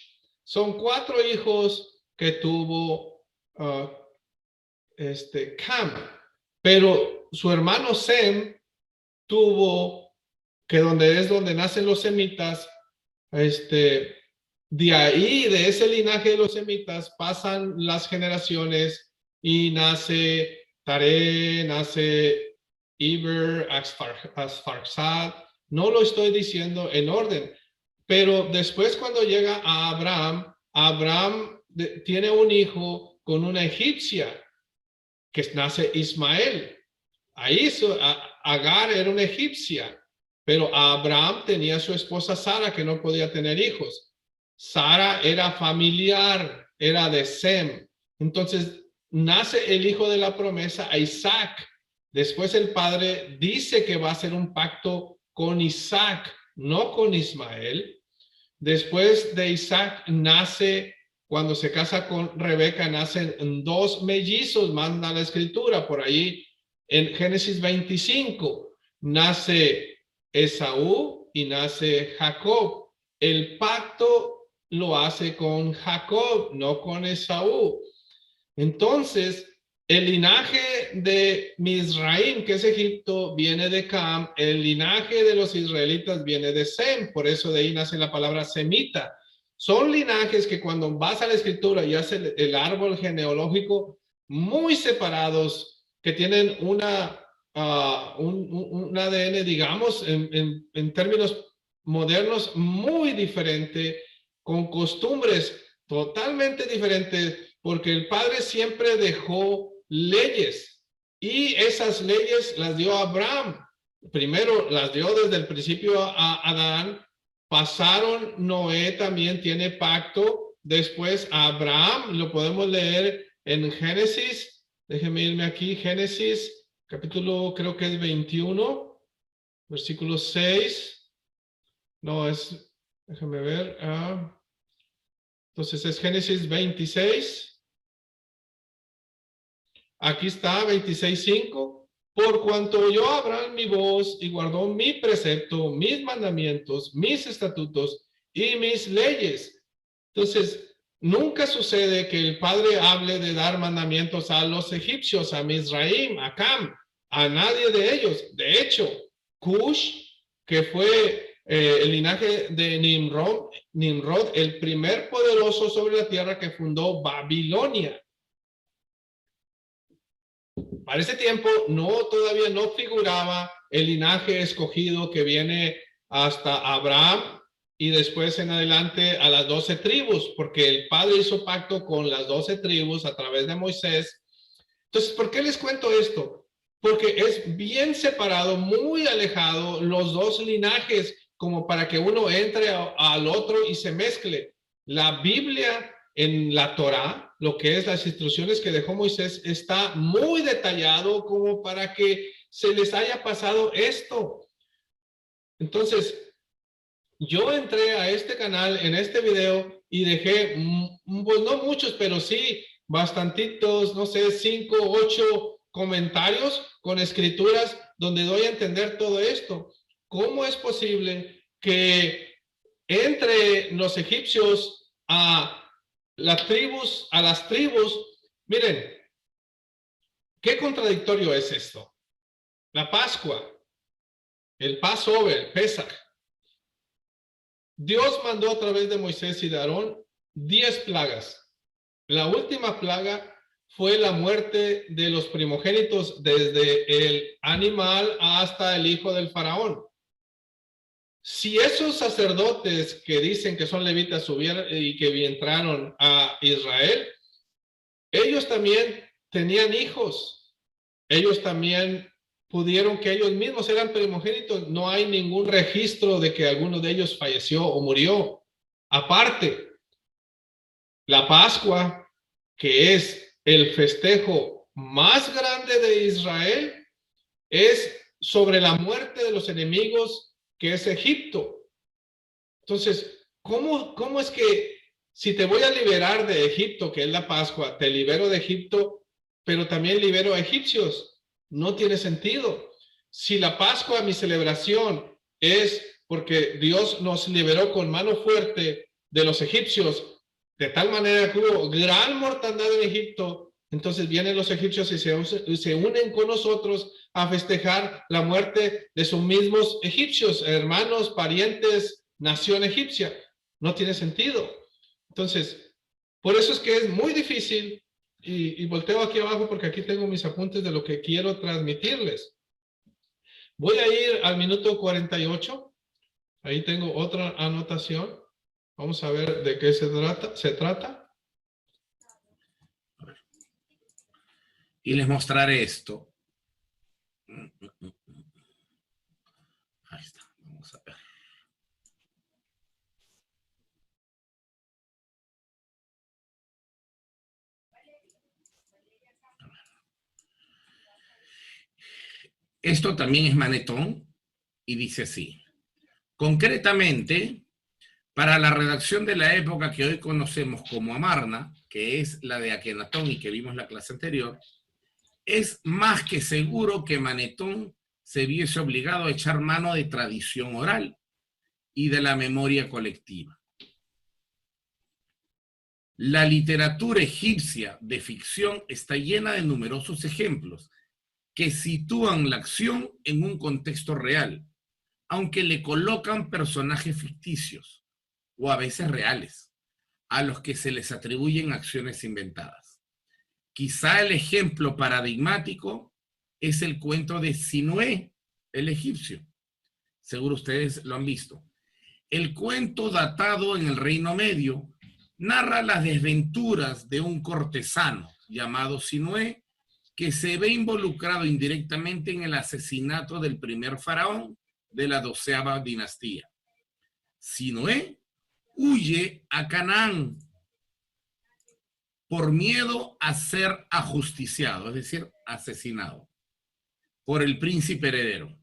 Son 4 hijos que tuvo Cam, pero su hermano Sem tuvo, que donde nacen los semitas, de ahí, de ese linaje de los semitas, pasan las generaciones y nace Taré, nace Iber, Asfarsad. No lo estoy diciendo en orden, pero después cuando llega a Abraham tiene un hijo con una egipcia, que nace Ismael. Ahí Agar era una egipcia, pero Abraham tenía su esposa Sara, que no podía tener hijos. Sara era familiar, era de Sem. Entonces nace el hijo de la promesa, Isaac. Después el padre dice que va a hacer un pacto con Isaac, no con Ismael. Después de Isaac nace, cuando se casa con Rebeca, nacen 2 mellizos, manda la escritura por ahí en Génesis 25. Nace Esaú y nace Jacob. El pacto lo hace con Jacob, no con Esaú. Entonces, el linaje de Mizraim, que es Egipto, viene de Cam. El linaje de los israelitas viene de Sem. Por eso de ahí nace la palabra semita. Son linajes que cuando vas a la escritura y haces el árbol genealógico muy separados, que tienen un ADN, digamos, en términos modernos, muy diferente, con costumbres totalmente diferentes, porque el Padre siempre dejó leyes y esas leyes las dio a Abraham. Primero las dio desde el principio a Adán, pasaron, Noé también tiene pacto, después a Abraham, lo podemos leer en Génesis, déjenme irme aquí, Génesis capítulo creo que es 21, versículo 6, no es, déjenme ver, entonces es Génesis 26. Aquí está 26:5. Por cuanto oyó Abraham mi voz y guardó mi precepto, mis mandamientos, mis estatutos y mis leyes. Entonces, nunca sucede que el Padre hable de dar mandamientos a los egipcios, a Mizraim, a Cam, a nadie de ellos. De hecho, Cush, que fue el linaje de Nimrod, el primer poderoso sobre la tierra que fundó Babilonia. Para ese tiempo todavía no figuraba el linaje escogido que viene hasta Abraham y después en adelante a las 12 tribus, porque el Padre hizo pacto con las 12 tribus a través de Moisés. Entonces, ¿por qué les cuento esto? Porque es bien separado, muy alejado los 2 linajes, como para que uno entre al otro y se mezcle. La Biblia en la Torá, lo que es las instrucciones que dejó Moisés, está muy detallado como para que se les haya pasado esto. Entonces, yo entré a este canal en este video y dejé, pues no muchos, pero sí bastantitos, no sé, 5, 8 comentarios con escrituras donde doy a entender todo esto. ¿Cómo es posible que entre los egipcios a las tribus, miren, qué contradictorio es esto? La Pascua, el Passover, el Pesach. Dios mandó a través de Moisés y de Aarón 10 plagas. La última plaga fue la muerte de los primogénitos desde el animal hasta el hijo del faraón. Si esos sacerdotes que dicen que son levitas subieron y que entraron a Israel, ellos también tenían hijos. Ellos también pudieron que ellos mismos eran primogénitos. No hay ningún registro de que alguno de ellos falleció o murió. Aparte, la Pascua, que es el festejo más grande de Israel, es sobre la muerte de los enemigos, que es Egipto. Entonces, ¿cómo es que si te voy a liberar de Egipto, que es la Pascua, te libero de Egipto, pero también libero a egipcios? No tiene sentido. Si la Pascua, mi celebración, es porque Dios nos liberó con mano fuerte de los egipcios, de tal manera que hubo gran mortandad en Egipto, entonces vienen los egipcios y se unen con nosotros a festejar la muerte de sus mismos egipcios, hermanos, parientes, nación egipcia. No tiene sentido. Entonces, por eso es que es muy difícil, y volteo aquí abajo porque aquí tengo mis apuntes de lo que quiero transmitirles. Voy a ir al minuto 48. Ahí tengo otra anotación. Vamos a ver de qué se trata. Y les mostraré esto. Ahí está, vamos a ver. Esto también es Manetón y dice así. Concretamente, para la redacción de la época que hoy conocemos como Amarna, que es la de Akenatón y que vimos la clase anterior, es más que seguro que Manetón se viese obligado a echar mano de tradición oral y de la memoria colectiva. La literatura egipcia de ficción está llena de numerosos ejemplos que sitúan la acción en un contexto real, aunque le colocan personajes ficticios, o a veces reales, a los que se les atribuyen acciones inventadas. Quizá el ejemplo paradigmático es el cuento de Sinué, el egipcio. Seguro ustedes lo han visto. El cuento, datado en el Reino Medio, narra las desventuras de un cortesano llamado Sinué, que se ve involucrado indirectamente en el asesinato del primer faraón de la 12ª dinastía. Sinué huye a Canaán por miedo a ser ajusticiado, es decir, asesinado, por el príncipe heredero.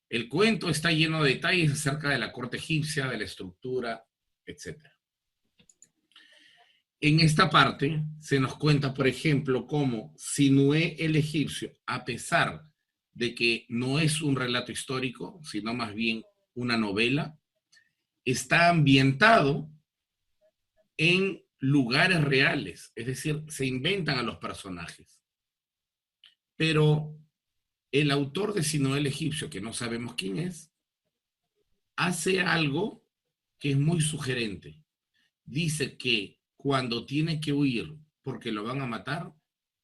El cuento está lleno de detalles acerca de la corte egipcia, de la estructura, etc. En esta parte se nos cuenta, por ejemplo, cómo Sinué el egipcio, a pesar de que no es un relato histórico, sino más bien una novela, está ambientado en lugares reales, es decir, se inventan a los personajes. Pero el autor de Sinué el egipcio, que no sabemos quién es, hace algo que es muy sugerente. Dice que cuando tiene que huir porque lo van a matar,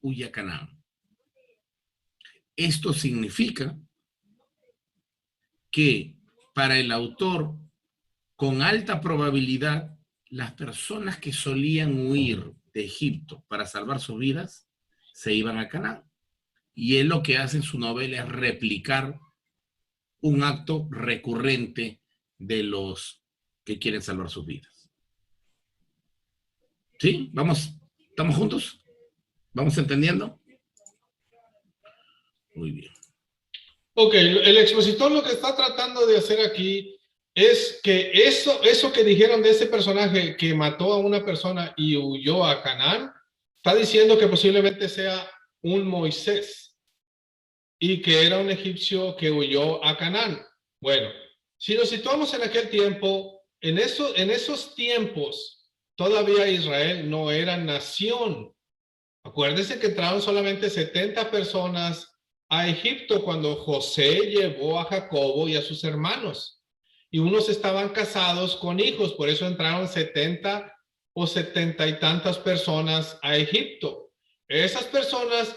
huye a Canaán. Esto significa que para el autor, con alta probabilidad, las personas que solían huir de Egipto para salvar sus vidas se iban a Canaán. Y él lo que hace en su novela es replicar un acto recurrente de los que quieren salvar sus vidas. ¿Sí? ¿Vamos? ¿Estamos juntos? ¿Vamos entendiendo? Muy bien. Ok, el expositor lo que está tratando de hacer aquí es que eso que dijeron de ese personaje que mató a una persona y huyó a Canaán, está diciendo que posiblemente sea un Moisés y que era un egipcio que huyó a Canaán. Bueno, si nos situamos en aquel tiempo, en esos tiempos, todavía Israel no era nación. Acuérdense que entraron solamente 70 personas a Egipto cuando José llevó a Jacobo y a sus hermanos. Y unos estaban casados con hijos, por eso entraron 70 o 70 y tantas personas a Egipto. Esas personas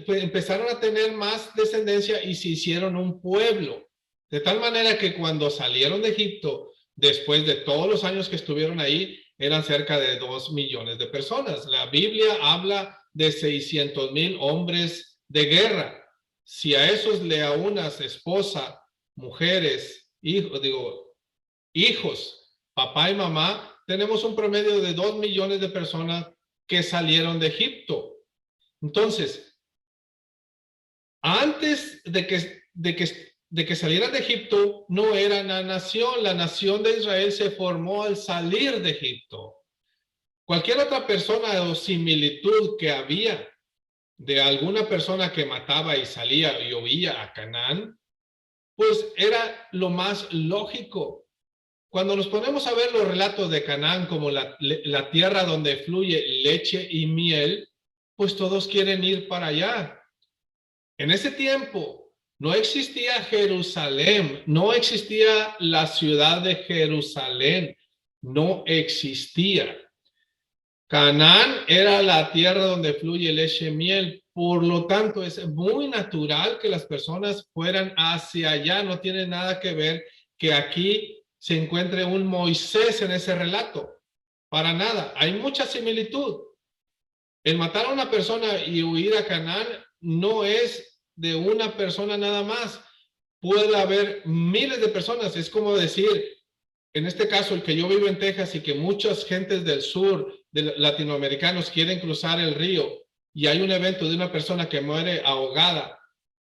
empezaron a tener más descendencia y se hicieron un pueblo. De tal manera que cuando salieron de Egipto, después de todos los años que estuvieron ahí, eran cerca de 2 millones de personas. La Biblia habla de 600,000 hombres de guerra. Si a esos le aunas esposa, mujeres, hijos, papá y mamá, tenemos un promedio de 2 millones de personas que salieron de Egipto. Entonces, antes de que salieran de Egipto, no era la nación de Israel se formó al salir de Egipto. Cualquier otra persona o similitud que había de alguna persona que mataba y salía y huía a Canaán, pues era lo más lógico. Cuando nos ponemos a ver los relatos de Canaán como la tierra donde fluye leche y miel, pues todos quieren ir para allá. En ese tiempo no existía Jerusalén, no existía la ciudad de Jerusalén, no existía. Canaán era la tierra donde fluye leche y miel, por lo tanto es muy natural que las personas fueran hacia allá, no tiene nada que ver que aquí se encuentre un Moisés en ese relato, para nada, hay mucha similitud. El matar a una persona y huir a Canaán no es de una persona nada más, puede haber miles de personas, es como decir, en este caso, el que yo vivo en Texas y que muchas gentes del sur, de latinoamericanos, quieren cruzar el río y hay un evento de una persona que muere ahogada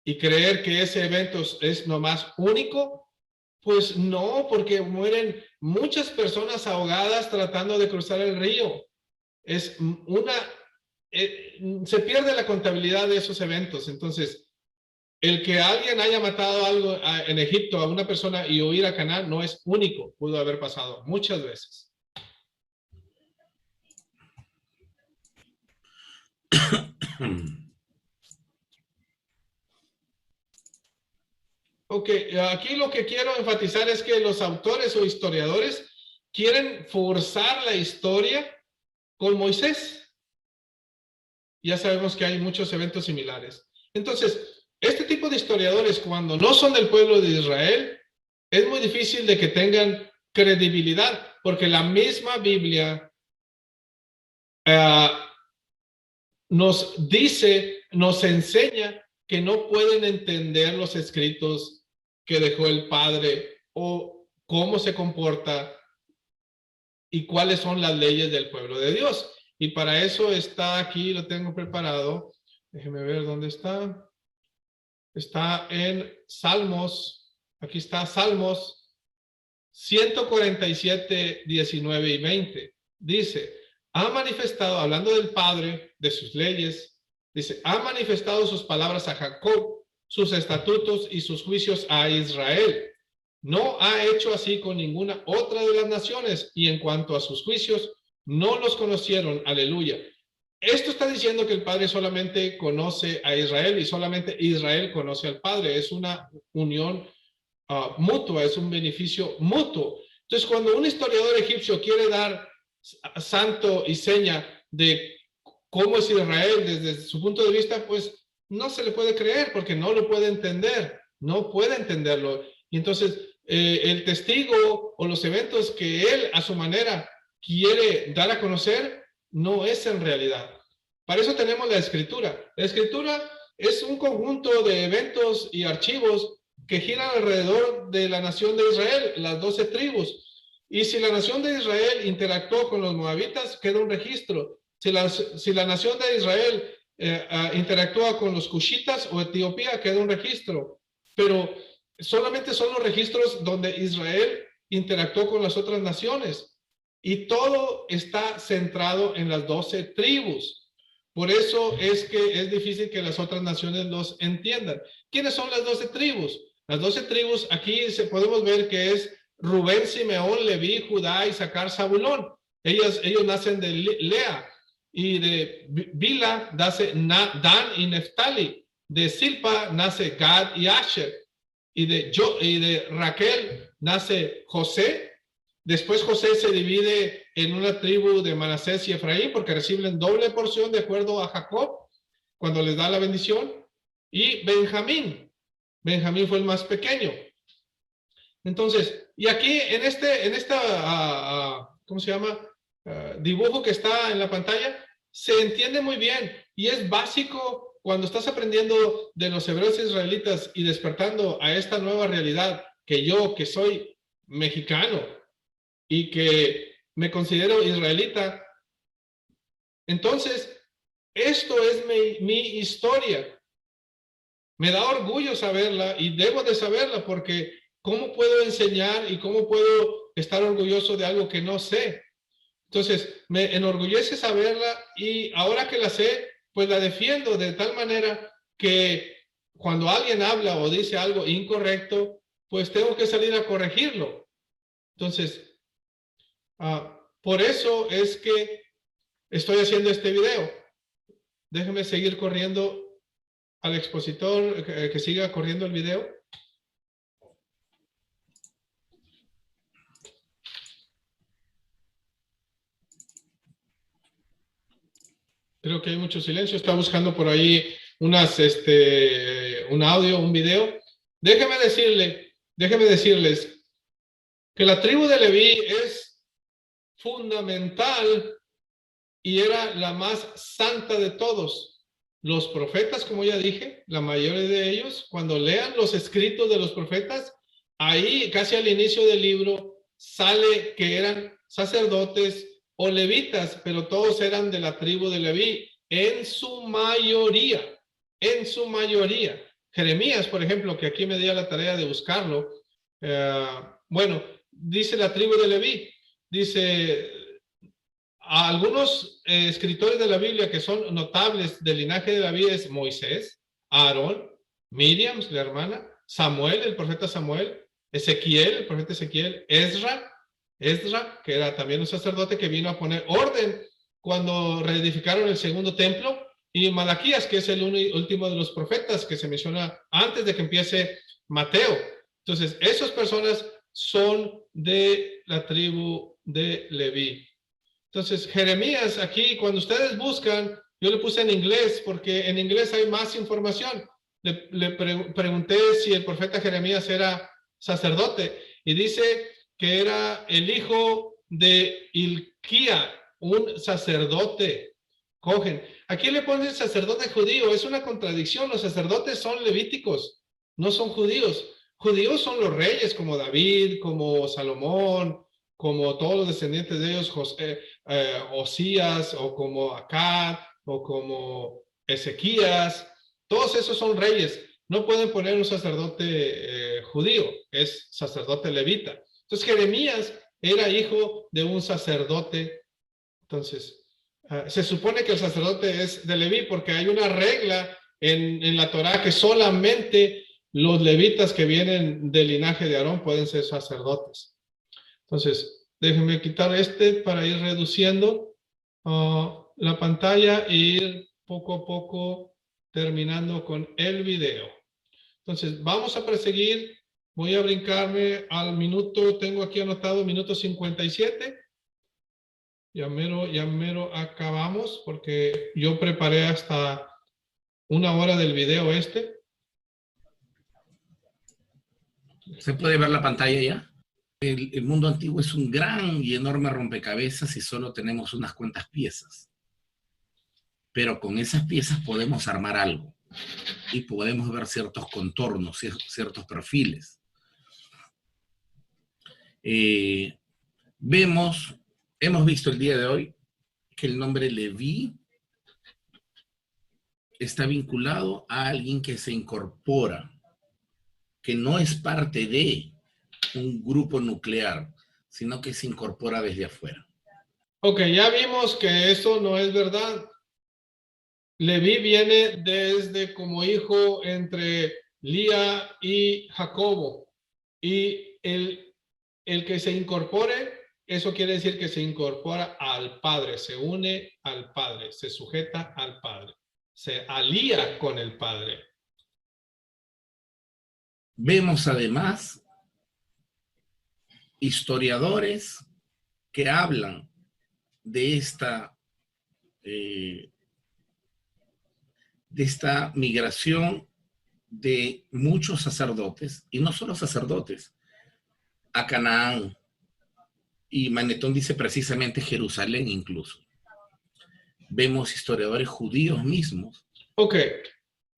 y creer que ese evento es nomás único, pues no, porque mueren muchas personas ahogadas tratando de cruzar el río. Es se pierde la contabilidad de esos eventos. Entonces, el que alguien haya matado algo en Egipto a una persona y huir a Canaán no es único, pudo haber pasado muchas veces. Ok, aquí lo que quiero enfatizar es que los autores o historiadores quieren forzar la historia con Moisés. Ya sabemos que hay muchos eventos similares. Entonces, este tipo de historiadores, cuando no son del pueblo de Israel, es muy difícil de que tengan credibilidad, porque la misma Biblia nos dice, nos enseña que no pueden entender los escritos que dejó el Padre o cómo se comporta y cuáles son las leyes del pueblo de Dios. Y para eso está aquí, lo tengo preparado. Déjeme ver dónde está. Está en Salmos. Aquí está Salmos 147, 19 y 20. Dice, ha manifestado, hablando del Padre, de sus leyes, dice, ha manifestado sus palabras a Jacob, sus estatutos y sus juicios a Israel. No ha hecho así con ninguna otra de las naciones, y en cuanto a sus juicios, no los conocieron. Aleluya. Esto está diciendo que el Padre solamente conoce a Israel y solamente Israel conoce al Padre. Es una unión mutua, es un beneficio mutuo. Entonces, cuando un historiador egipcio quiere dar santo y seña de cómo es Israel desde su punto de vista, pues no se le puede creer porque no lo puede entender, no puede entenderlo. Y entonces, el testigo o los eventos que él a su manera quiere dar a conocer no es en realidad. Para eso tenemos la escritura. La escritura es un conjunto de eventos y archivos que giran alrededor de la nación de Israel, las 12 tribus. Y si la nación de Israel interactuó con los moabitas, queda un registro. Si la nación de Israel interactúa con los cushitas o Etiopía, queda un registro. Pero solamente son los registros donde Israel interactuó con las otras naciones. Y todo está centrado en las 12 tribus. Por eso es que es difícil que las otras naciones los entiendan. ¿Quiénes son las 12 tribus? Las 12 tribus, aquí podemos ver que es Rubén, Simeón, Leví, Judá, Isaacar, Zabulón. Ellos nacen de Lea, y de Bila nace Dan y Neftali. De Silpa nace Gad y Asher. Y de Raquel nace José. Después José se divide en una tribu de Manasés y Efraín porque reciben doble porción de acuerdo a Jacob cuando les da la bendición. Y Benjamín. Benjamín fue el más pequeño. Entonces, y aquí en esta, ¿cómo se llama? Dibujo que está en la pantalla, se entiende muy bien y es básico cuando estás aprendiendo de los hebreos israelitas y despertando a esta nueva realidad que yo, que soy mexicano y que me considero israelita. Entonces, esto es mi historia. Me da orgullo saberla y debo de saberla porque ¿cómo puedo enseñar y cómo puedo estar orgulloso de algo que no sé? Entonces, me enorgullece saberla y ahora que la sé, pues la defiendo de tal manera que cuando alguien habla o dice algo incorrecto, pues tengo que salir a corregirlo. Entonces, por eso es que estoy haciendo este video. Déjeme seguir corriendo al expositor, que siga corriendo el video. Creo que hay mucho silencio. Está buscando por ahí un audio, un video. Déjeme decirles que la tribu de Leví es fundamental y era la más santa de todos. Los profetas, como ya dije, la mayoría de ellos, cuando lean los escritos de los profetas, ahí casi al inicio del libro sale que eran sacerdotes o levitas, pero todos eran de la tribu de Leví, en su mayoría, en su mayoría. Jeremías, por ejemplo, que aquí me dio la tarea de buscarlo, bueno, dice la tribu de Leví, dice, a algunos escritores de la Biblia que son notables del linaje de David es Moisés, Aarón, Miriam, la hermana, Samuel, el profeta Samuel, Ezequiel, el profeta Ezequiel, Ezra, que era también un sacerdote que vino a poner orden cuando reedificaron el segundo templo, y Malaquías, que es el último de los profetas que se menciona antes de que empiece Mateo. Entonces, esas personas son de la tribu de Leví. Entonces, Jeremías, aquí, cuando ustedes buscan, yo le puse en inglés, porque en inglés hay más información. Le pregunté si el profeta Jeremías era sacerdote, y dice que era el hijo de Hilquía, un sacerdote. Cogen. Aquí le ponen sacerdote judío, es una contradicción. Los sacerdotes son levíticos, no son judíos. Judíos son los reyes, como David, como Salomón, como todos los descendientes de ellos, Osías, o como Acab, o como Ezequías. Todos esos son reyes. No pueden poner un sacerdote judío, es sacerdote levita. Entonces Jeremías era hijo de un sacerdote. Entonces, se supone que el sacerdote es de Leví porque hay una regla en la Torá que solamente los levitas que vienen del linaje de Aarón pueden ser sacerdotes. Entonces, déjenme quitar para ir reduciendo la pantalla e ir poco a poco terminando con el video. Entonces, vamos a proseguir. Voy a brincarme al minuto, tengo aquí anotado minuto 57. Ya mero acabamos porque yo preparé hasta 1 hora del video ¿Se puede ver la pantalla ya? El mundo antiguo es un gran y enorme rompecabezas y solo tenemos unas cuantas piezas. Pero con esas piezas podemos armar algo y podemos ver ciertos contornos, ciertos perfiles. Hemos visto el día de hoy que el nombre Leví está vinculado a alguien que se incorpora, que no es parte de un grupo nuclear, sino que se incorpora desde afuera. Ok, ya vimos que eso no es verdad. Leví viene desde como hijo entre Lía y Jacobo. Y el que se incorpore, eso quiere decir que se incorpora al Padre, se une al Padre, se sujeta al Padre, se alía con el Padre. Vemos además historiadores que hablan de esta migración de muchos sacerdotes, y no solo sacerdotes, a Canaán, y Manetón dice precisamente Jerusalén incluso. Vemos historiadores judíos mismos. Ok,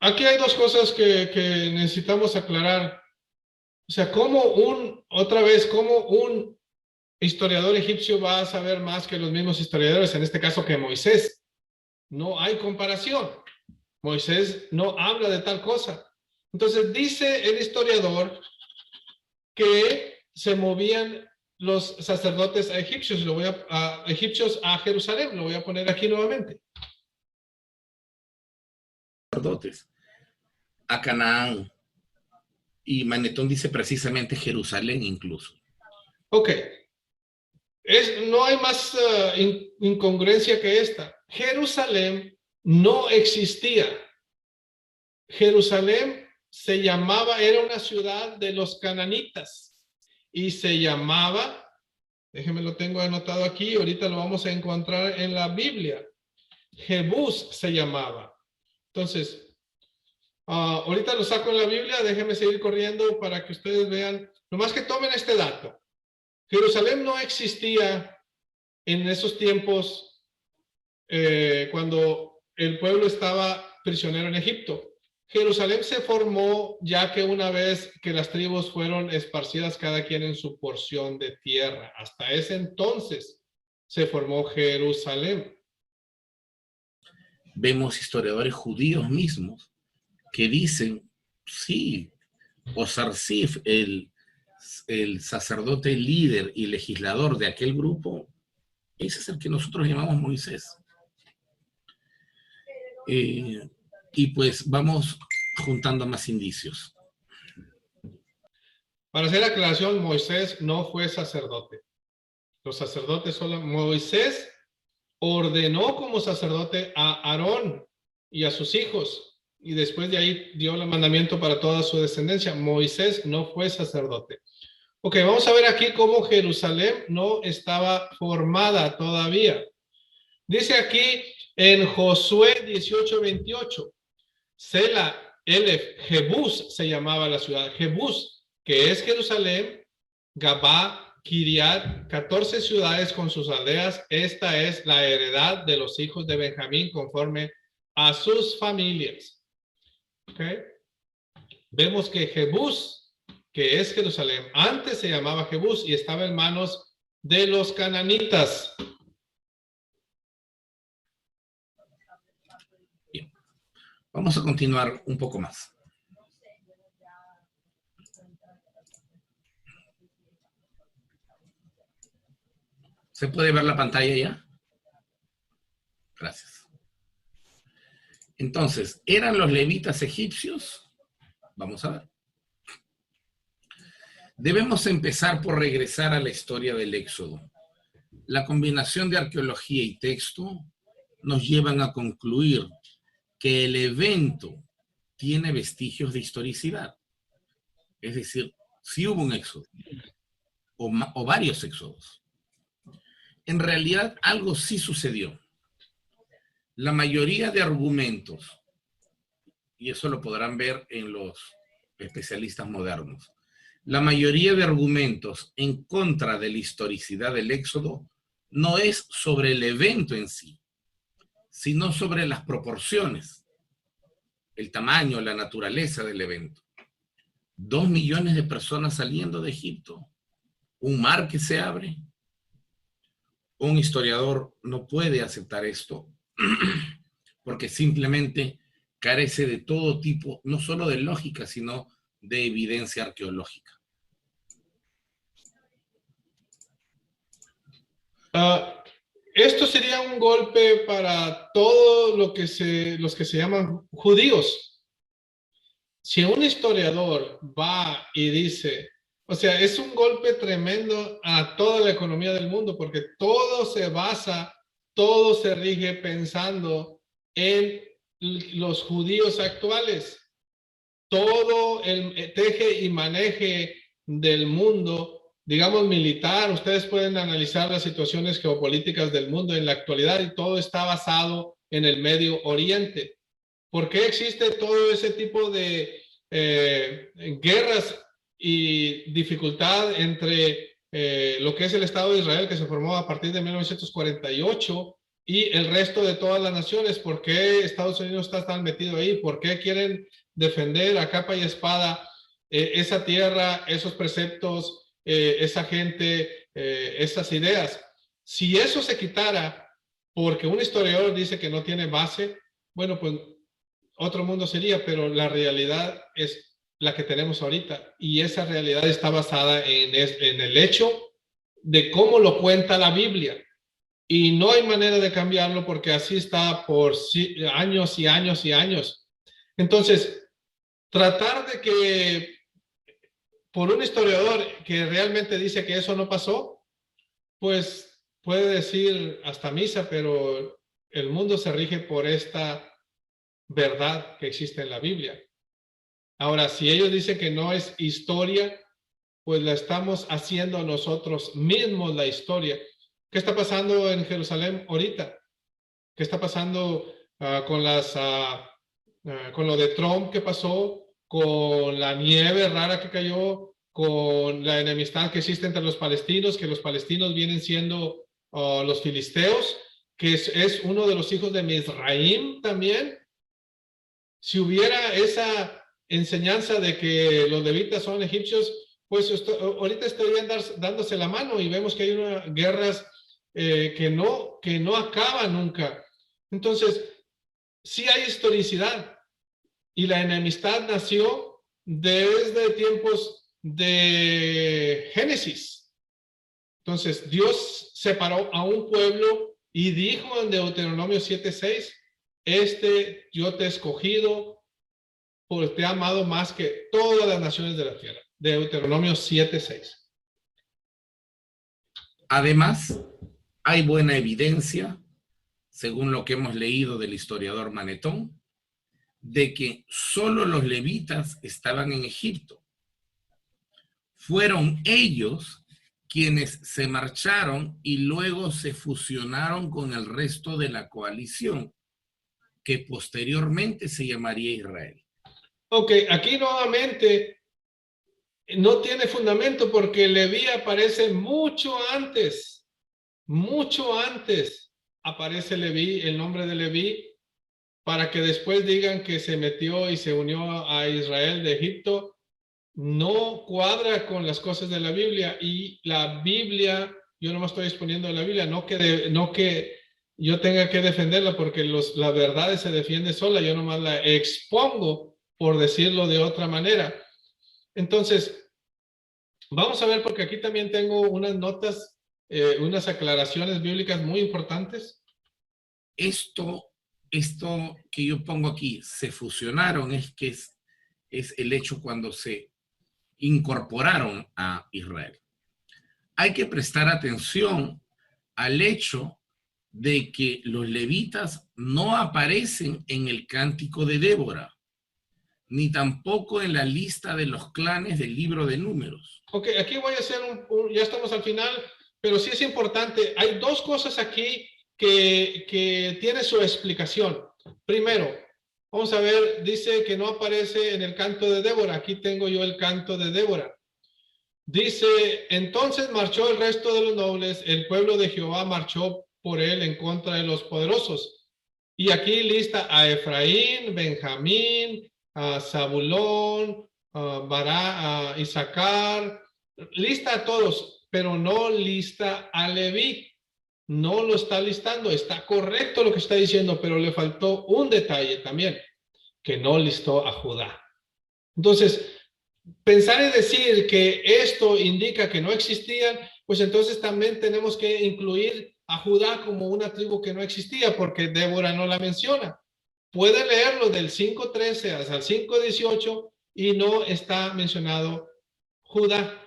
aquí hay dos cosas que necesitamos aclarar. O sea, cómo un historiador egipcio va a saber más que los mismos historiadores, en este caso que Moisés. No hay comparación. Moisés no habla de tal cosa. Entonces dice el historiador que se movían los sacerdotes a egipcios, egipcios a Jerusalén. Lo voy a poner aquí nuevamente. Sacerdotes a Canaán, y Manetón dice precisamente Jerusalén incluso. Ok. No hay más incongruencia que esta. Jerusalén no existía. Jerusalén se llamaba, era una ciudad de los cananitas y se llamaba, déjenme lo tengo anotado aquí, ahorita lo vamos a encontrar en la Biblia. Jebús se llamaba. Entonces, ahorita lo saco en la Biblia, déjenme seguir corriendo para que ustedes vean, nomás que tomen este dato. Jerusalén no existía en esos tiempos cuando el pueblo estaba prisionero en Egipto. Jerusalén se formó ya que una vez que las tribus fueron esparcidas cada quien en su porción de tierra. Hasta ese entonces se formó Jerusalén. Vemos historiadores judíos mismos que dicen, sí, Osarsif, el sacerdote líder y legislador de aquel grupo, ese es el que nosotros llamamos Moisés. Y pues vamos juntando más indicios. Para hacer la aclaración, Moisés no fue sacerdote. Los sacerdotes solo, Moisés ordenó como sacerdote a Aarón y a sus hijos, y después de ahí dio el mandamiento para toda su descendencia. Moisés no fue sacerdote. Ok, vamos a ver aquí cómo Jerusalén no estaba formada todavía. Dice aquí en Josué 18:28, Sela, Elef, Jebús se llamaba la ciudad. Jebús, que es Jerusalén, Gabá, Kiriat, 14 ciudades con sus aldeas. Esta es la heredad de los hijos de Benjamín conforme a sus familias. Okay. Vemos que Jebús, que es Jerusalén, antes se llamaba Jebús y estaba en manos de los cananitas. Bien. Vamos a continuar un poco más. ¿Se puede ver la pantalla ya? Gracias. Entonces, ¿eran los levitas egipcios? Vamos a ver. Debemos empezar por regresar a la historia del Éxodo. La combinación de arqueología y texto nos llevan a concluir que el evento tiene vestigios de historicidad. Es decir, si hubo un éxodo o varios éxodos. En realidad, algo sí sucedió. La mayoría de argumentos, y eso lo podrán ver en los especialistas modernos, la mayoría de argumentos en contra de la historicidad del éxodo no es sobre el evento en sí, sino sobre las proporciones, el tamaño, la naturaleza del evento. 2 millones de personas saliendo de Egipto, un mar que se abre. Un historiador no puede aceptar esto porque simplemente carece de todo tipo, no solo de lógica, sino de evidencia arqueológica. Esto sería un golpe para todos los que se llaman judíos. Si un historiador va y dice, o sea, es un golpe tremendo a toda la economía del mundo, porque todo se basa, todo se rige pensando en los judíos actuales. Todo el teje y maneje del mundo digamos, militar. Ustedes pueden analizar las situaciones geopolíticas del mundo en la actualidad y todo está basado en el Medio Oriente. ¿Por qué existe todo ese tipo de guerras y dificultad entre lo que es el Estado de Israel, que se formó a partir de 1948, y el resto de todas las naciones? ¿Por qué Estados Unidos está tan metido ahí? ¿Por qué quieren defender a capa y espada esa tierra, esos preceptos, esa gente, esas ideas? Si eso se quitara porque un historiador dice que no tiene base, bueno, pues otro mundo sería, pero la realidad es la que tenemos ahorita, y esa realidad está basada en el hecho de cómo lo cuenta la Biblia, y no hay manera de cambiarlo porque así está por años y años y años. Entonces, tratar de que por un historiador que realmente dice que eso no pasó, pues puede decir hasta misa, pero el mundo se rige por esta verdad que existe en la Biblia. Ahora, si ellos dicen que no es historia, pues la estamos haciendo nosotros mismos la historia. ¿Qué está pasando en Jerusalén ahorita? ¿Qué está pasando con lo de Trump que pasó, con la nieve rara que cayó, con la enemistad que existe entre los palestinos, que los palestinos vienen siendo los filisteos, que es uno de los hijos de Misraim también? Si hubiera esa enseñanza de que los levitas son egipcios, pues ahorita estarían dándose la mano, y vemos que hay guerras que no acaban nunca. Entonces, sí hay historicidad, y la enemistad nació desde tiempos de Génesis. Entonces, Dios separó a un pueblo y dijo en Deuteronomio 7:6, yo te he escogido porque te he amado más que todas las naciones de la tierra. Deuteronomio 7:6. Además, hay buena evidencia, según lo que hemos leído del historiador Manetón, de que solo los levitas estaban en Egipto. Fueron ellos quienes se marcharon y luego se fusionaron con el resto de la coalición, que posteriormente se llamaría Israel. Ok, aquí nuevamente no tiene fundamento, porque Leví aparece mucho antes aparece Leví, el nombre de Leví, para que después digan que se metió y se unió a Israel de Egipto. No cuadra con las cosas de la Biblia, y la Biblia, yo no me estoy exponiendo a la Biblia, no que yo tenga que defenderla, porque la verdad se defiende sola, yo nomás la expongo, por decirlo de otra manera. Entonces, vamos a ver, porque aquí también tengo unas notas, unas aclaraciones bíblicas muy importantes. Esto que yo pongo aquí, se fusionaron, es el hecho cuando se incorporaron a Israel. Hay que prestar atención al hecho de que los levitas no aparecen en el cántico de Débora, ni tampoco en la lista de los clanes del libro de Números. Ok, aquí voy a hacer ya estamos al final, pero sí es importante. Hay dos cosas aquí que tiene su explicación. Primero, vamos a ver, dice que no aparece en el canto de Débora. Aquí tengo yo el canto de Débora. Dice, entonces marchó el resto de los nobles, el pueblo de Jehová marchó por él en contra de los poderosos. Y aquí lista a Efraín, Benjamín, a Zabulón, a Isaacar, lista a todos, pero no lista a Leví. No lo está listando. Está correcto lo que está diciendo, pero le faltó un detalle también, que no listó a Judá. Entonces, pensar y decir que esto indica que no existían, pues entonces también tenemos que incluir a Judá como una tribu que no existía, porque Débora no la menciona. Puede leerlo del 5:13 hasta el 5:18 y no está mencionado Judá.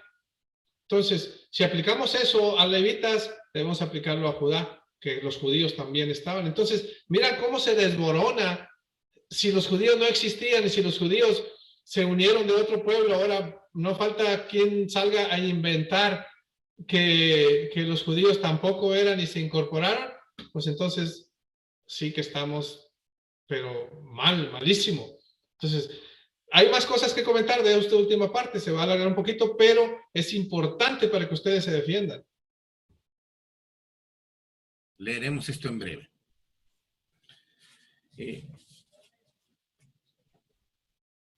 Entonces, si aplicamos eso a levitas, debemos aplicarlo a Judá, que los judíos también estaban. Entonces, mira cómo se desmorona. Si los judíos no existían y si los judíos se unieron de otro pueblo, ahora no falta quien salga a inventar que los judíos tampoco eran y se incorporaron, pues entonces sí que estamos, pero malísimo. Entonces, hay más cosas que comentar de esta última parte, se va a alargar un poquito, pero es importante para que ustedes se defiendan. Leeremos esto en breve.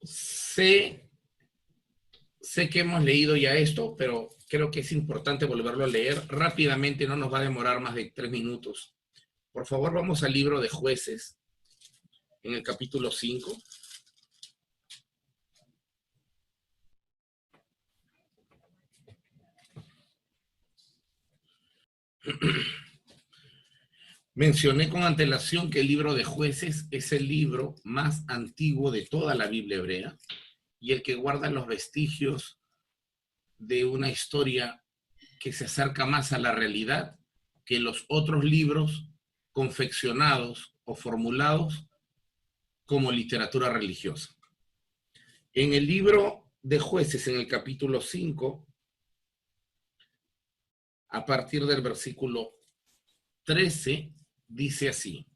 Sé que hemos leído ya esto, pero creo que es importante volverlo a leer rápidamente, no nos va a demorar más de 3 minutos. Por favor, vamos al libro de Jueces, en el capítulo 5. Mencioné con antelación que el libro de Jueces es el libro más antiguo de toda la Biblia hebrea y el que guarda los vestigios de una historia que se acerca más a la realidad que los otros libros confeccionados o formulados como literatura religiosa. En el libro de Jueces, en el capítulo 5, a partir del versículo 13, dice así.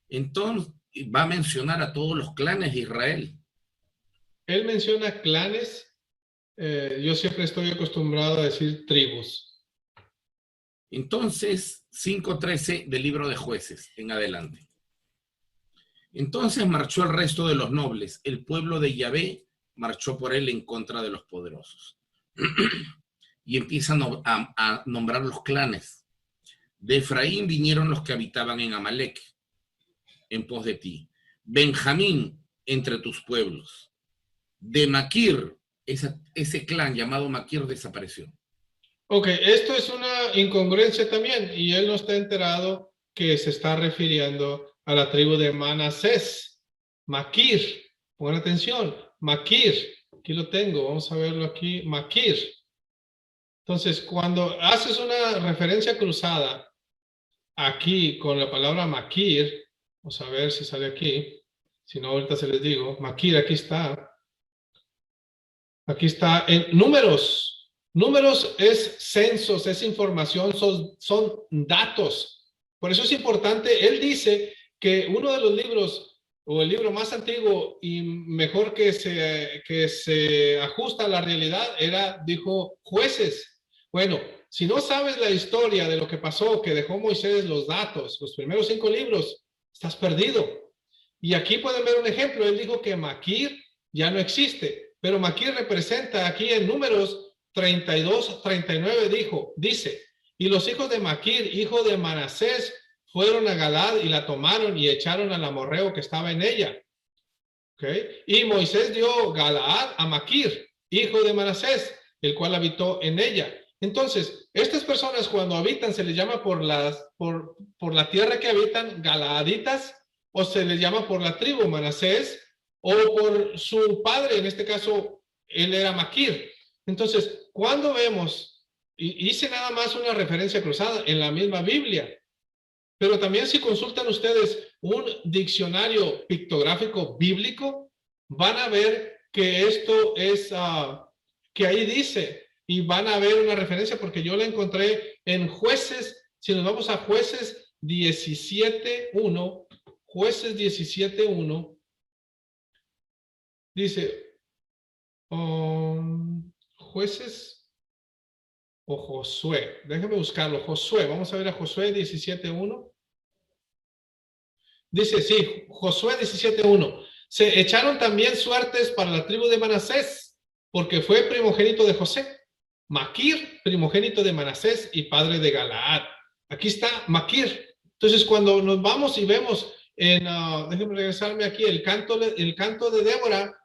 Entonces va a mencionar a todos los clanes de Israel. Él menciona clanes, yo siempre estoy acostumbrado a decir tribus. Entonces, 5:13 del libro de Jueces en adelante. Entonces marchó el resto de los nobles, el pueblo de Yahvé marchó por él en contra de los poderosos. Y empiezan a nombrar los clanes. De Efraín vinieron los que habitaban en Amalek, en pos de ti. Benjamín, entre tus pueblos. De Maquir, ese clan llamado Maquir desapareció. Ok, esto es una incongruencia también, y él no está enterado que se está refiriendo a la tribu de Manasés. Maquir, pongan atención, Maquir, aquí lo tengo, vamos a verlo aquí, Maquir. Entonces, cuando haces una referencia cruzada aquí con la palabra Maquir, vamos a ver si sale aquí, si no ahorita se les digo, Maquir, aquí está en números. Números es censos, es información, son datos. Por eso es importante, él dice que uno de los libros, o el libro más antiguo y mejor que se ajusta a la realidad, dijo, Jueces. Bueno, si no sabes la historia de lo que pasó, que dejó Moisés los datos, los primeros 5 libros, estás perdido. Y aquí pueden ver un ejemplo, él dijo que Maquir ya no existe, pero Maquir representa aquí en Números 32, 39 dice, y los hijos de Maquir, hijo de Manasés, fueron a Galad y la tomaron y echaron al amorreo que estaba en ella. ¿Okay? Y Moisés dio Galaad a Maquir, hijo de Manasés, el cual habitó en ella. Entonces, estas personas cuando habitan se les llama por la tierra que habitan Galaaditas, o se les llama por la tribu Manasés, o por su padre, en este caso, él era Maquir. Entonces, cuando vemos, hice nada más una referencia cruzada en la misma Biblia, pero también si consultan ustedes un diccionario pictográfico bíblico, van a ver que esto es, que ahí dice, y van a ver una referencia porque yo la encontré en Jueces, si nos vamos a Jueces 17:1, Jueces 17:1, dice, Jueces o Josué, déjenme buscarlo, Josué, vamos a ver a Josué 17:1. Dice, sí, Josué 17:1. Se echaron también suertes para la tribu de Manasés, porque fue primogénito de José. Maquir, primogénito de Manasés y padre de Galaad. Aquí está Maquir. Entonces, cuando nos vamos y vemos déjenme regresarme aquí, el canto de Débora,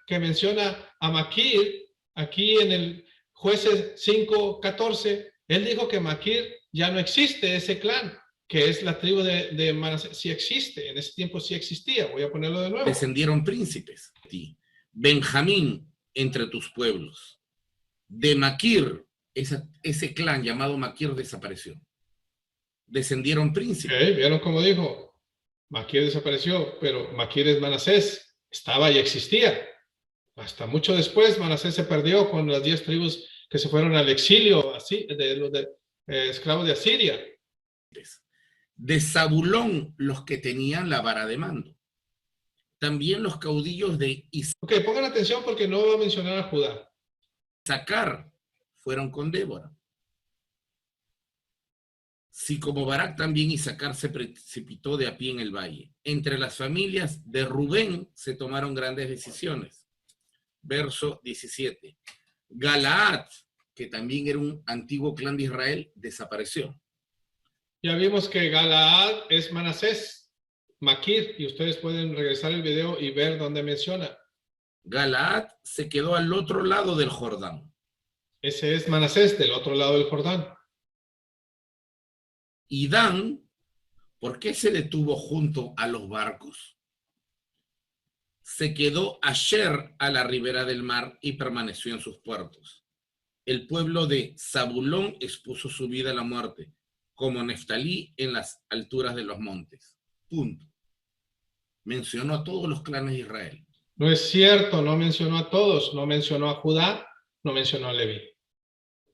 que menciona a Maquir, aquí en el Jueces 5:14, él dijo que Maquir ya no existe, ese clan, que es la tribu de Manasés, sí existe, en ese tiempo sí existía, voy a ponerlo de nuevo. Descendieron príncipes, Benjamín entre tus pueblos. De Maquir, ese clan llamado Maquir desapareció. Descendieron príncipes. Okay, ¿vieron cómo dijo? Maquir desapareció, pero Maquir es Manasés, estaba y existía. Hasta mucho después, Manasés se perdió con las 10 tribus que se fueron al exilio, así, de los esclavos de Asiria. De Zabulón, los que tenían la vara de mando. También los caudillos de Ok, pongan atención porque no va a mencionar a Judá. Isaacar fueron con Débora. Si como Barak también Isaacar se precipitó de a pie en el valle. Entre las familias de Rubén se tomaron grandes decisiones. Verso 17. Galaad, que también era un antiguo clan de Israel, desapareció. Ya vimos que Galaad es Manasés, Maquir, y ustedes pueden regresar el video y ver dónde menciona. Galaad se quedó al otro lado del Jordán. Ese es Manasés, del otro lado del Jordán. Y Dan, ¿por qué se detuvo junto a los barcos? Se quedó Asher a la ribera del mar y permaneció en sus puertos. El pueblo de Zabulón expuso su vida a la muerte, como Neftalí en las alturas de los montes. Punto. Mencionó a todos los clanes de Israel. No es cierto, no mencionó a todos, no mencionó a Judá, no mencionó a Leví.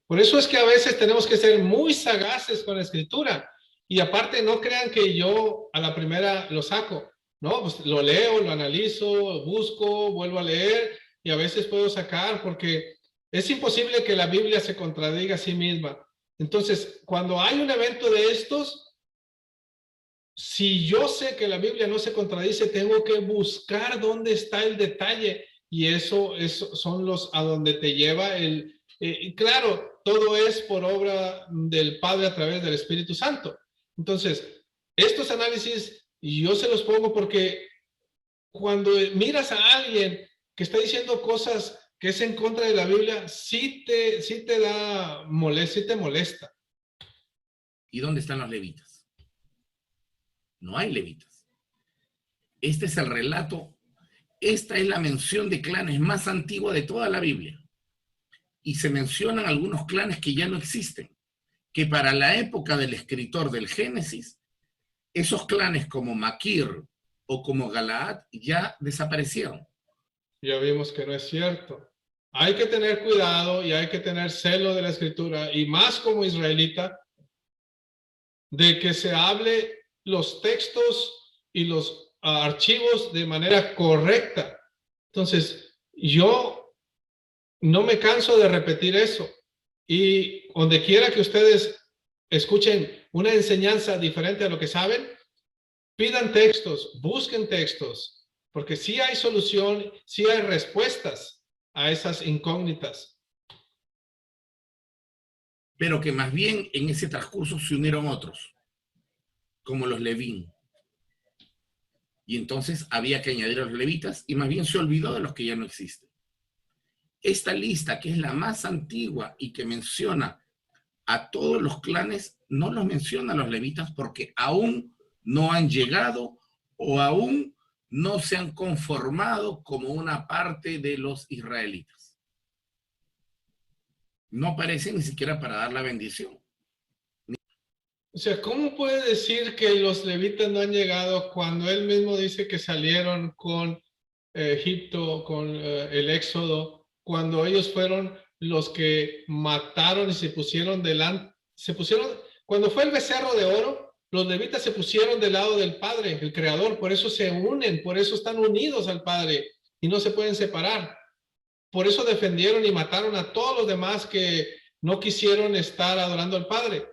Por eso es que a veces tenemos que ser muy sagaces con la escritura. Y aparte, no crean que yo a la primera lo saco. No, pues lo leo, lo analizo, busco, vuelvo a leer y a veces puedo sacar porque es imposible que la Biblia se contradiga a sí misma. Entonces, cuando hay un evento de estos, si yo sé que la Biblia no se contradice, tengo que buscar dónde está el detalle y eso son los a donde te lleva el... claro, todo es por obra del Padre a través del Espíritu Santo. Entonces, estos análisis yo se los pongo porque cuando miras a alguien que está diciendo cosas que es en contra de la Biblia, sí te da molestia, sí te molesta. ¿Y dónde están los levitas? No hay levitas. Este es el relato, esta es la mención de clanes más antigua de toda la Biblia. Y se mencionan algunos clanes que ya no existen, que para la época del escritor del Génesis, esos clanes como Maquir o como Galaad ya desaparecieron. Ya vimos que no es cierto. Hay que tener cuidado y hay que tener celo de la escritura y más como israelita de que se hable los textos y los archivos de manera correcta. Entonces, yo no me canso de repetir eso y donde quiera que ustedes escuchen una enseñanza diferente a lo que saben, pidan textos, busquen textos, porque sí hay solución, sí hay respuestas a esas incógnitas. Pero que más bien en ese transcurso se unieron otros, como los Levín. Y entonces había que añadir a los levitas y más bien se olvidó de los que ya no existen. Esta lista, que es la más antigua y que menciona a todos los clanes, no los menciona a los levitas porque aún no han llegado o aún no se han conformado como una parte de los israelitas. No aparecen ni siquiera para dar la bendición. O sea, ¿cómo puede decir que los levitas no han llegado cuando él mismo dice que salieron con Egipto, con el Éxodo, cuando ellos fueron los que mataron y se pusieron delante, cuando fue el becerro de oro, los levitas se pusieron del lado del Padre, el Creador, por eso se unen, por eso están unidos al Padre y no se pueden separar. Por eso defendieron y mataron a todos los demás que no quisieron estar adorando al Padre.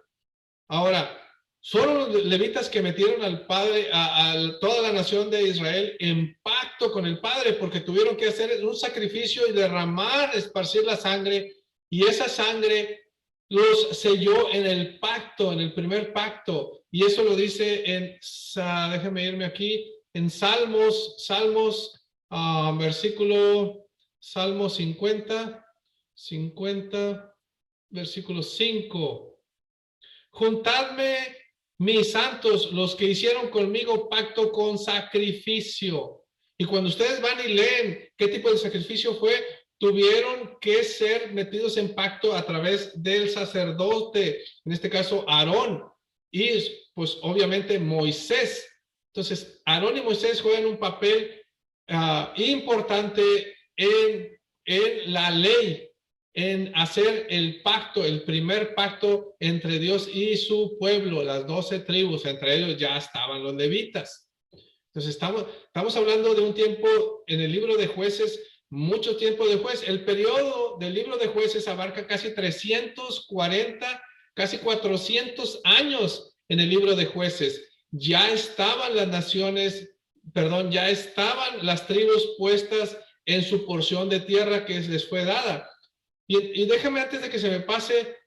Ahora, son los levitas que metieron al Padre, a toda la nación de Israel en pacto con el Padre, porque tuvieron que hacer un sacrificio y derramar, esparcir la sangre, y esa sangre los selló en el pacto, en el primer pacto, y eso lo dice en, déjenme irme aquí, en Salmos, versículo, Salmo 50, versículo 5. Juntadme, mis santos, los que hicieron conmigo pacto con sacrificio. Y cuando ustedes van y leen qué tipo de sacrificio fue, tuvieron que ser metidos en pacto a través del sacerdote, en este caso Aarón, y pues obviamente Moisés. Entonces, Aarón y Moisés juegan un papel importante en la ley, en hacer el pacto, el primer pacto entre Dios y su pueblo, las 12 tribus, entre ellos ya estaban los levitas. Entonces estamos hablando de un tiempo en el libro de Jueces, mucho tiempo de juez. El periodo del libro de Jueces abarca casi 340, casi 400 años en el libro de Jueces. Ya estaban las naciones, perdón, ya estaban las tribus puestas en su porción de tierra que les fue dada. Y déjame, antes de que se me pase,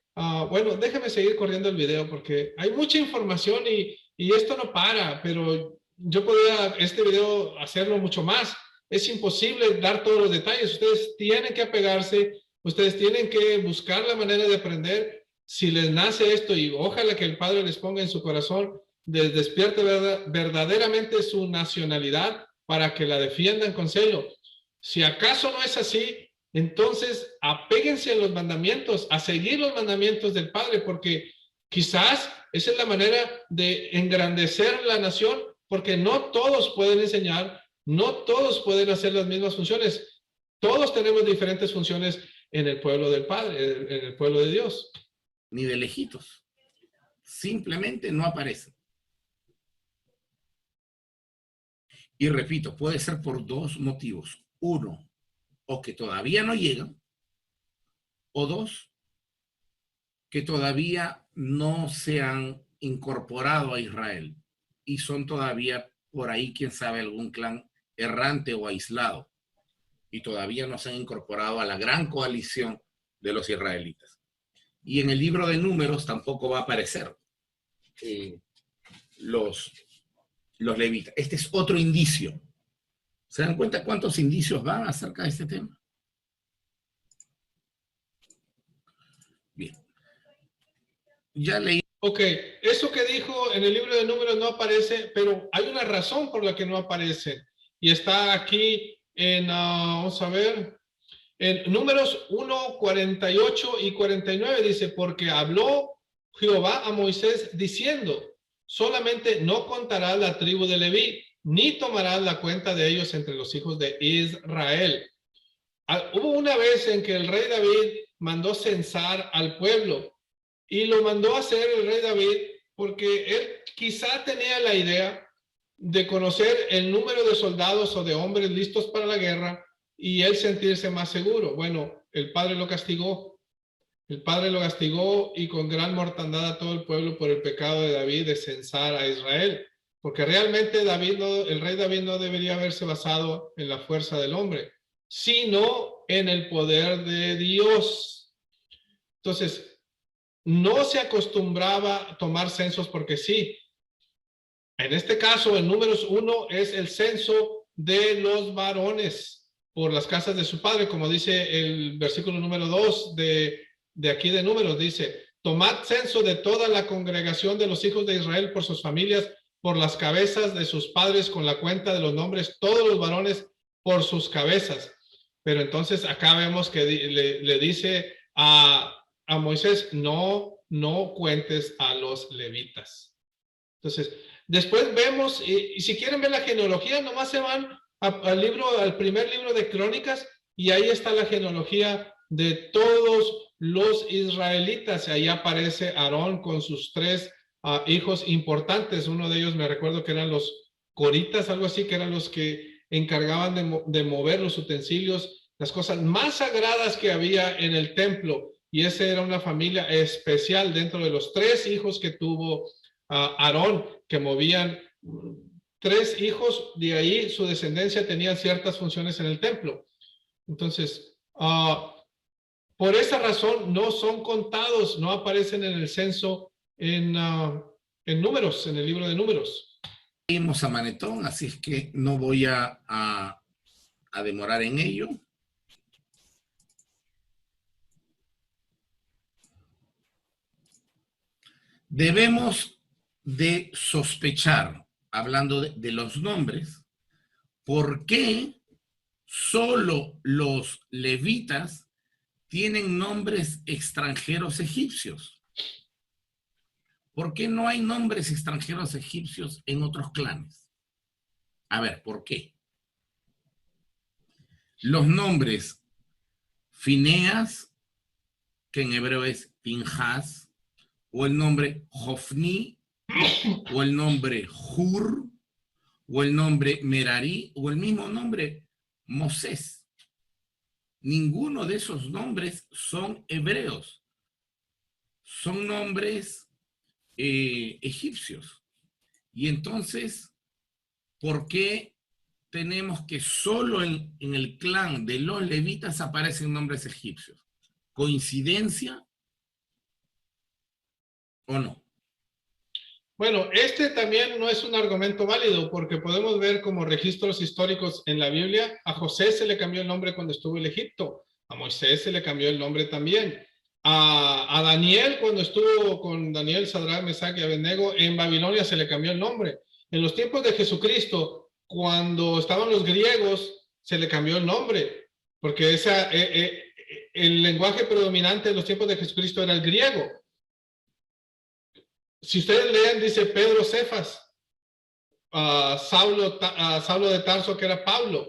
bueno, déjame seguir corriendo el video porque hay mucha información y esto no para, pero yo podría este video hacerlo mucho más. Es imposible dar todos los detalles. Ustedes tienen que apegarse, ustedes tienen que buscar la manera de aprender. Si les nace esto, y ojalá que el Padre les ponga en su corazón, despierte verdaderamente su nacionalidad para que la defiendan con celo. Si acaso no es así, entonces apéguense a los mandamientos, a seguir los mandamientos del Padre, porque quizás esa es la manera de engrandecer la nación, porque no todos pueden enseñar, no todos pueden hacer las mismas funciones. Todos tenemos diferentes funciones en el pueblo del Padre, en el pueblo de Dios. Ni de lejitos. Simplemente no aparecen. Y repito, puede ser por dos motivos. Uno, o que todavía no llegan, o dos, que todavía no se han incorporado a Israel y son todavía por ahí, quién sabe, algún clan errante o aislado y todavía no se han incorporado a la gran coalición de los israelitas. Y en el libro de Números tampoco va a aparecer los levitas. Este es otro indicio. ¿Se dan cuenta cuántos indicios van acerca de este tema? Bien. Ya leí. Ok, eso que dijo en el libro de Números no aparece, pero hay una razón por la que no aparece. Y está aquí en, vamos a ver, en Números 1, 48 y 49 dice, porque habló Jehová a Moisés diciendo, solamente no contarás la tribu de Leví, ni tomarás la cuenta de ellos entre los hijos de Israel. Hubo una vez en que el rey David mandó censar al pueblo y lo mandó a hacer el rey David porque él quizá tenía la idea de conocer el número de soldados o de hombres listos para la guerra y él sentirse más seguro. Bueno, el padre lo castigó. El padre lo castigó y con gran mortandad a todo el pueblo por el pecado de David de censar a Israel. Porque realmente el rey David no debería haberse basado en la fuerza del hombre, sino en el poder de Dios. Entonces, no se acostumbraba a tomar censos porque sí. En este caso, en Números 1 es el censo de los varones por las casas de su padre, como dice el versículo número 2 de aquí de Números, dice, tomad censo de toda la congregación de los hijos de Israel por sus familias, por las cabezas de sus padres, con la cuenta de los nombres, todos los varones por sus cabezas. Pero entonces acá vemos que le dice a Moisés, no cuentes a los levitas. Entonces, después vemos, y si quieren ver la genealogía, nomás se van al primer libro de Crónicas, y ahí está la genealogía de todos los israelitas. Ahí aparece Aarón con sus tres hijos importantes. Uno de ellos me recuerdo que eran los coritas, algo así, que eran los que encargaban de mover los utensilios, las cosas más sagradas que había en el templo. Y esa era una familia especial dentro de los tres hijos que tuvo Aarón, que movían tres hijos, de ahí su descendencia tenía ciertas funciones en el templo. Entonces, por esa razón no son contados, no aparecen en el censo en Números, en el libro de Números. Seguimos a Manetón, así es que no voy a demorar en ello. Debemos de sospechar, hablando de los nombres, por qué solo los levitas tienen nombres extranjeros egipcios. ¿Por qué no hay nombres extranjeros egipcios en otros clanes? A ver, ¿por qué? Los nombres Fineas, que en hebreo es Pinjas, o el nombre Jofni, o el nombre Hur, o el nombre Merari, o el mismo nombre Mosés. Ninguno de esos nombres son hebreos. Son nombres egipcios. Y entonces, ¿por qué tenemos que solo en el clan de los levitas aparecen nombres egipcios? ¿Coincidencia o no? Bueno, este también no es un argumento válido porque podemos ver como registros históricos en la Biblia, a José se le cambió el nombre cuando estuvo en Egipto, a Moisés se le cambió el nombre también, a Daniel cuando estuvo con Daniel, Sadrach, Mesach y Abednego en Babilonia se le cambió el nombre. En los tiempos de Jesucristo, cuando estaban los griegos, se le cambió el nombre, porque el lenguaje predominante en los tiempos de Jesucristo era el griego. Si ustedes leen, dice Pedro Cefas, Saulo de Tarso, que era Pablo.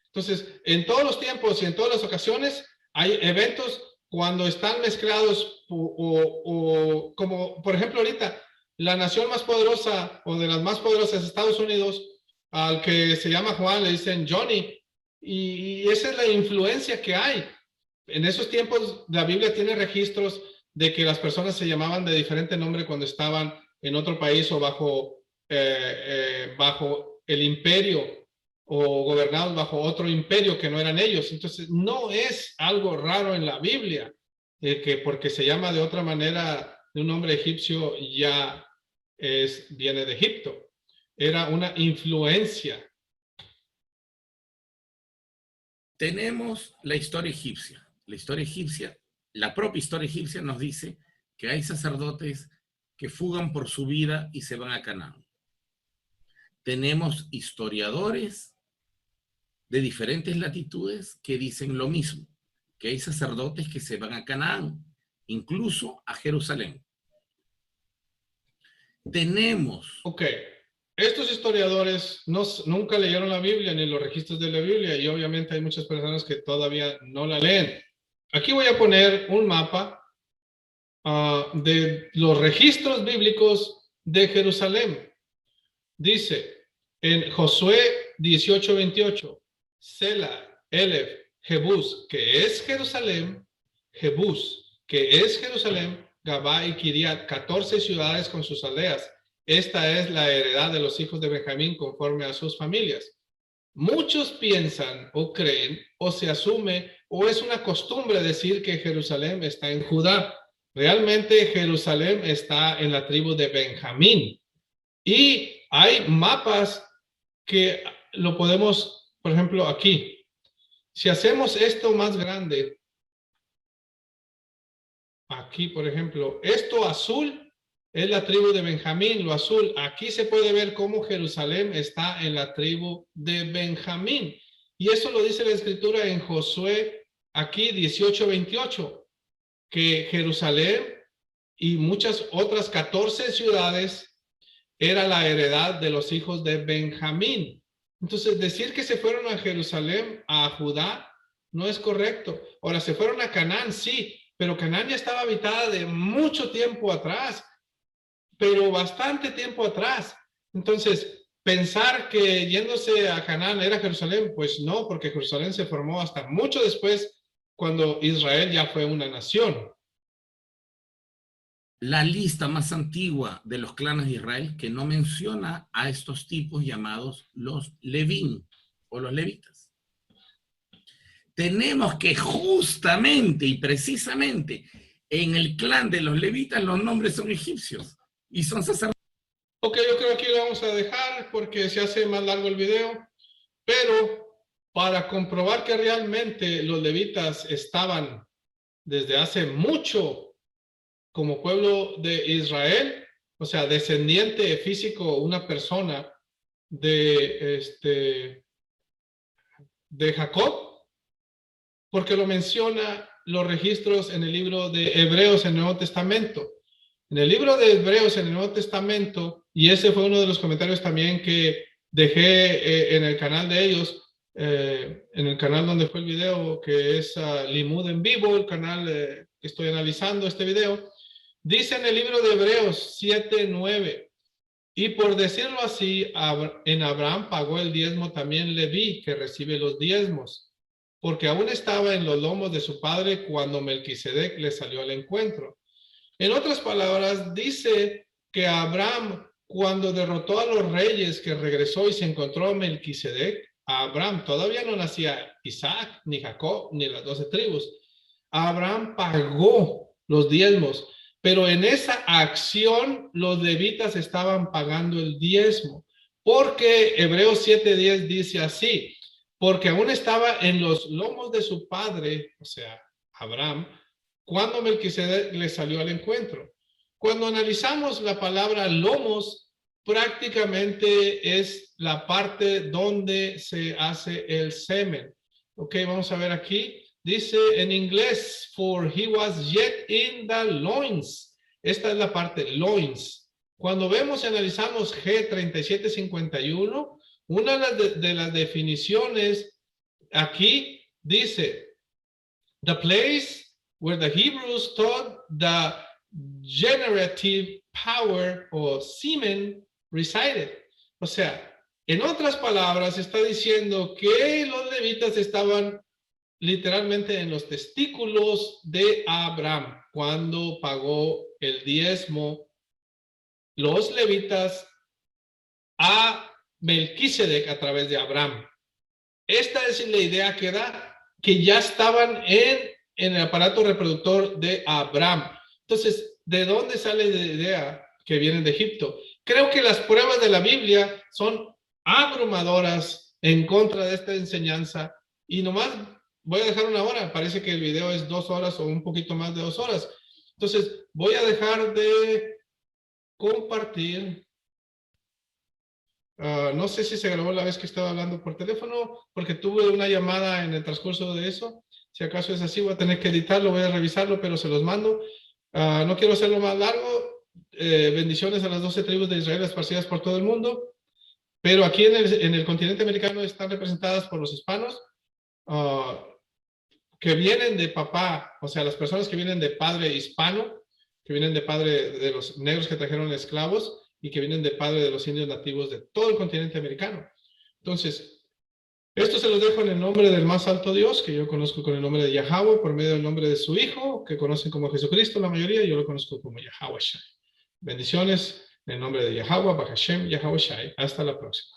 Entonces, en todos los tiempos y en todas las ocasiones, hay eventos cuando están mezclados o como, por ejemplo, ahorita, la nación más poderosa o de las más poderosas, Estados Unidos, al que se llama Juan, le dicen Johnny, y esa es la influencia que hay. En esos tiempos, la Biblia tiene registros de que las personas se llamaban de diferente nombre cuando estaban en otro país o bajo el imperio o gobernados bajo otro imperio que no eran ellos. Entonces, no es algo raro en la Biblia, que porque se llama de otra manera de un nombre egipcio ya viene de Egipto. Era una influencia. Tenemos la historia egipcia. La historia egipcia, la propia historia egipcia nos dice que hay sacerdotes que fugan por su vida y se van a Canaán. Tenemos historiadores de diferentes latitudes que dicen lo mismo, que hay sacerdotes que se van a Canaán, incluso a Jerusalén. Tenemos... Ok, estos historiadores nunca leyeron la Biblia ni los registros de la Biblia y obviamente hay muchas personas que todavía no la leen. Aquí voy a poner un mapa de los registros bíblicos de Jerusalén. Dice en Josué 18:28, Sela, Elef, Jebús, que es Jerusalén, Jebús, que es Jerusalén, Gabá y Kiriat, 14 ciudades con sus aldeas. Esta es la heredad de los hijos de Benjamín conforme a sus familias. Muchos piensan o creen o se asume o es una costumbre decir que Jerusalén está en Judá. Realmente Jerusalén está en la tribu de Benjamín. Y hay mapas que lo podemos, por ejemplo, aquí. Si hacemos esto más grande, aquí, por ejemplo, esto azul es la tribu de Benjamín, lo azul. Aquí se puede ver cómo Jerusalén está en la tribu de Benjamín. Y eso lo dice la escritura en Josué, aquí 18:28, que Jerusalén y muchas otras 14 ciudades era la heredad de los hijos de Benjamín. Entonces, decir que se fueron a Jerusalén, a Judá, no es correcto. Ahora, se fueron a Canaán, sí, pero Canaán ya estaba habitada de mucho tiempo atrás, pero bastante tiempo atrás. Entonces, pensar que yéndose a Canaán era Jerusalén, pues no, porque Jerusalén se formó hasta mucho después, cuando Israel ya fue una nación. La lista más antigua de los clanes de Israel que no menciona a estos tipos llamados los Levín o los levitas. Tenemos que justamente y precisamente en el clan de los levitas los nombres son egipcios y son sacerdotes. Ok, yo creo que aquí lo vamos a dejar porque se hace más largo el video, pero para comprobar que realmente los levitas estaban desde hace mucho como pueblo de Israel, o sea, descendiente físico, una persona de Jacob, porque lo menciona los registros en el libro de Hebreos en el Nuevo Testamento. En el libro de Hebreos en el Nuevo Testamento, y ese fue uno de los comentarios también que dejé en el canal de ellos, en el canal donde fue el video, que es Limud en Vivo, el canal que estoy analizando este video. Dice en el libro de Hebreos 7:9, y por decirlo así, en Abraham pagó el diezmo también Leví, que recibe los diezmos, porque aún estaba en los lomos de su padre cuando Melquisedec le salió al encuentro. En otras palabras, dice que Abraham, cuando derrotó a los reyes, que regresó y se encontró a Melquisedec, a Abraham todavía no nacía Isaac, ni Jacob, ni las 12 tribus. Abraham pagó los diezmos, pero en esa acción los levitas estaban pagando el diezmo, porque Hebreos 7:10 dice así, porque aún estaba en los lomos de su padre, o sea, Abraham, cuando Melquisedec le salió al encuentro. Cuando analizamos la palabra lomos, prácticamente es la parte donde se hace el semen. Ok, vamos a ver aquí. Dice en inglés, for he was yet in the loins. Esta es la parte, loins. Cuando vemos y analizamos G3751, una de las definiciones aquí dice, the place where the Hebrews taught the generative power o semen resided. O sea, en otras palabras, está diciendo que los levitas estaban literalmente en los testículos de Abraham cuando pagó el diezmo los levitas a Melquisedec a través de Abraham. Esta es la idea que da, que ya estaban en el aparato reproductor de Abraham. Entonces, ¿de dónde sale la idea que vienen de Egipto? Creo que las pruebas de la Biblia son abrumadoras en contra de esta enseñanza y nomás voy a dejar una hora. Parece que el video es 2 horas o un poquito más de 2 horas. Entonces, voy a dejar de compartir. No sé si se grabó la vez que estaba hablando por teléfono, porque tuve una llamada en el transcurso de eso. Si acaso es así, voy a tener que editarlo, voy a revisarlo, pero se los mando. No quiero hacerlo más largo. Bendiciones a las 12 tribus de Israel esparcidas por todo el mundo. Pero aquí en el continente americano están representadas por los hispanos, que vienen de papá, o sea, las personas que vienen de padre hispano, que vienen de padre de los negros que trajeron esclavos, y que vienen de padre de los indios nativos de todo el continente americano. Entonces, esto se los dejo en el nombre del más alto Dios, que yo conozco con el nombre de Yahweh, por medio del nombre de su Hijo, que conocen como Jesucristo la mayoría, yo lo conozco como Yahweh Shai. Bendiciones en el nombre de Yahweh, Bahashem, Yahweh Shai. Hasta la próxima.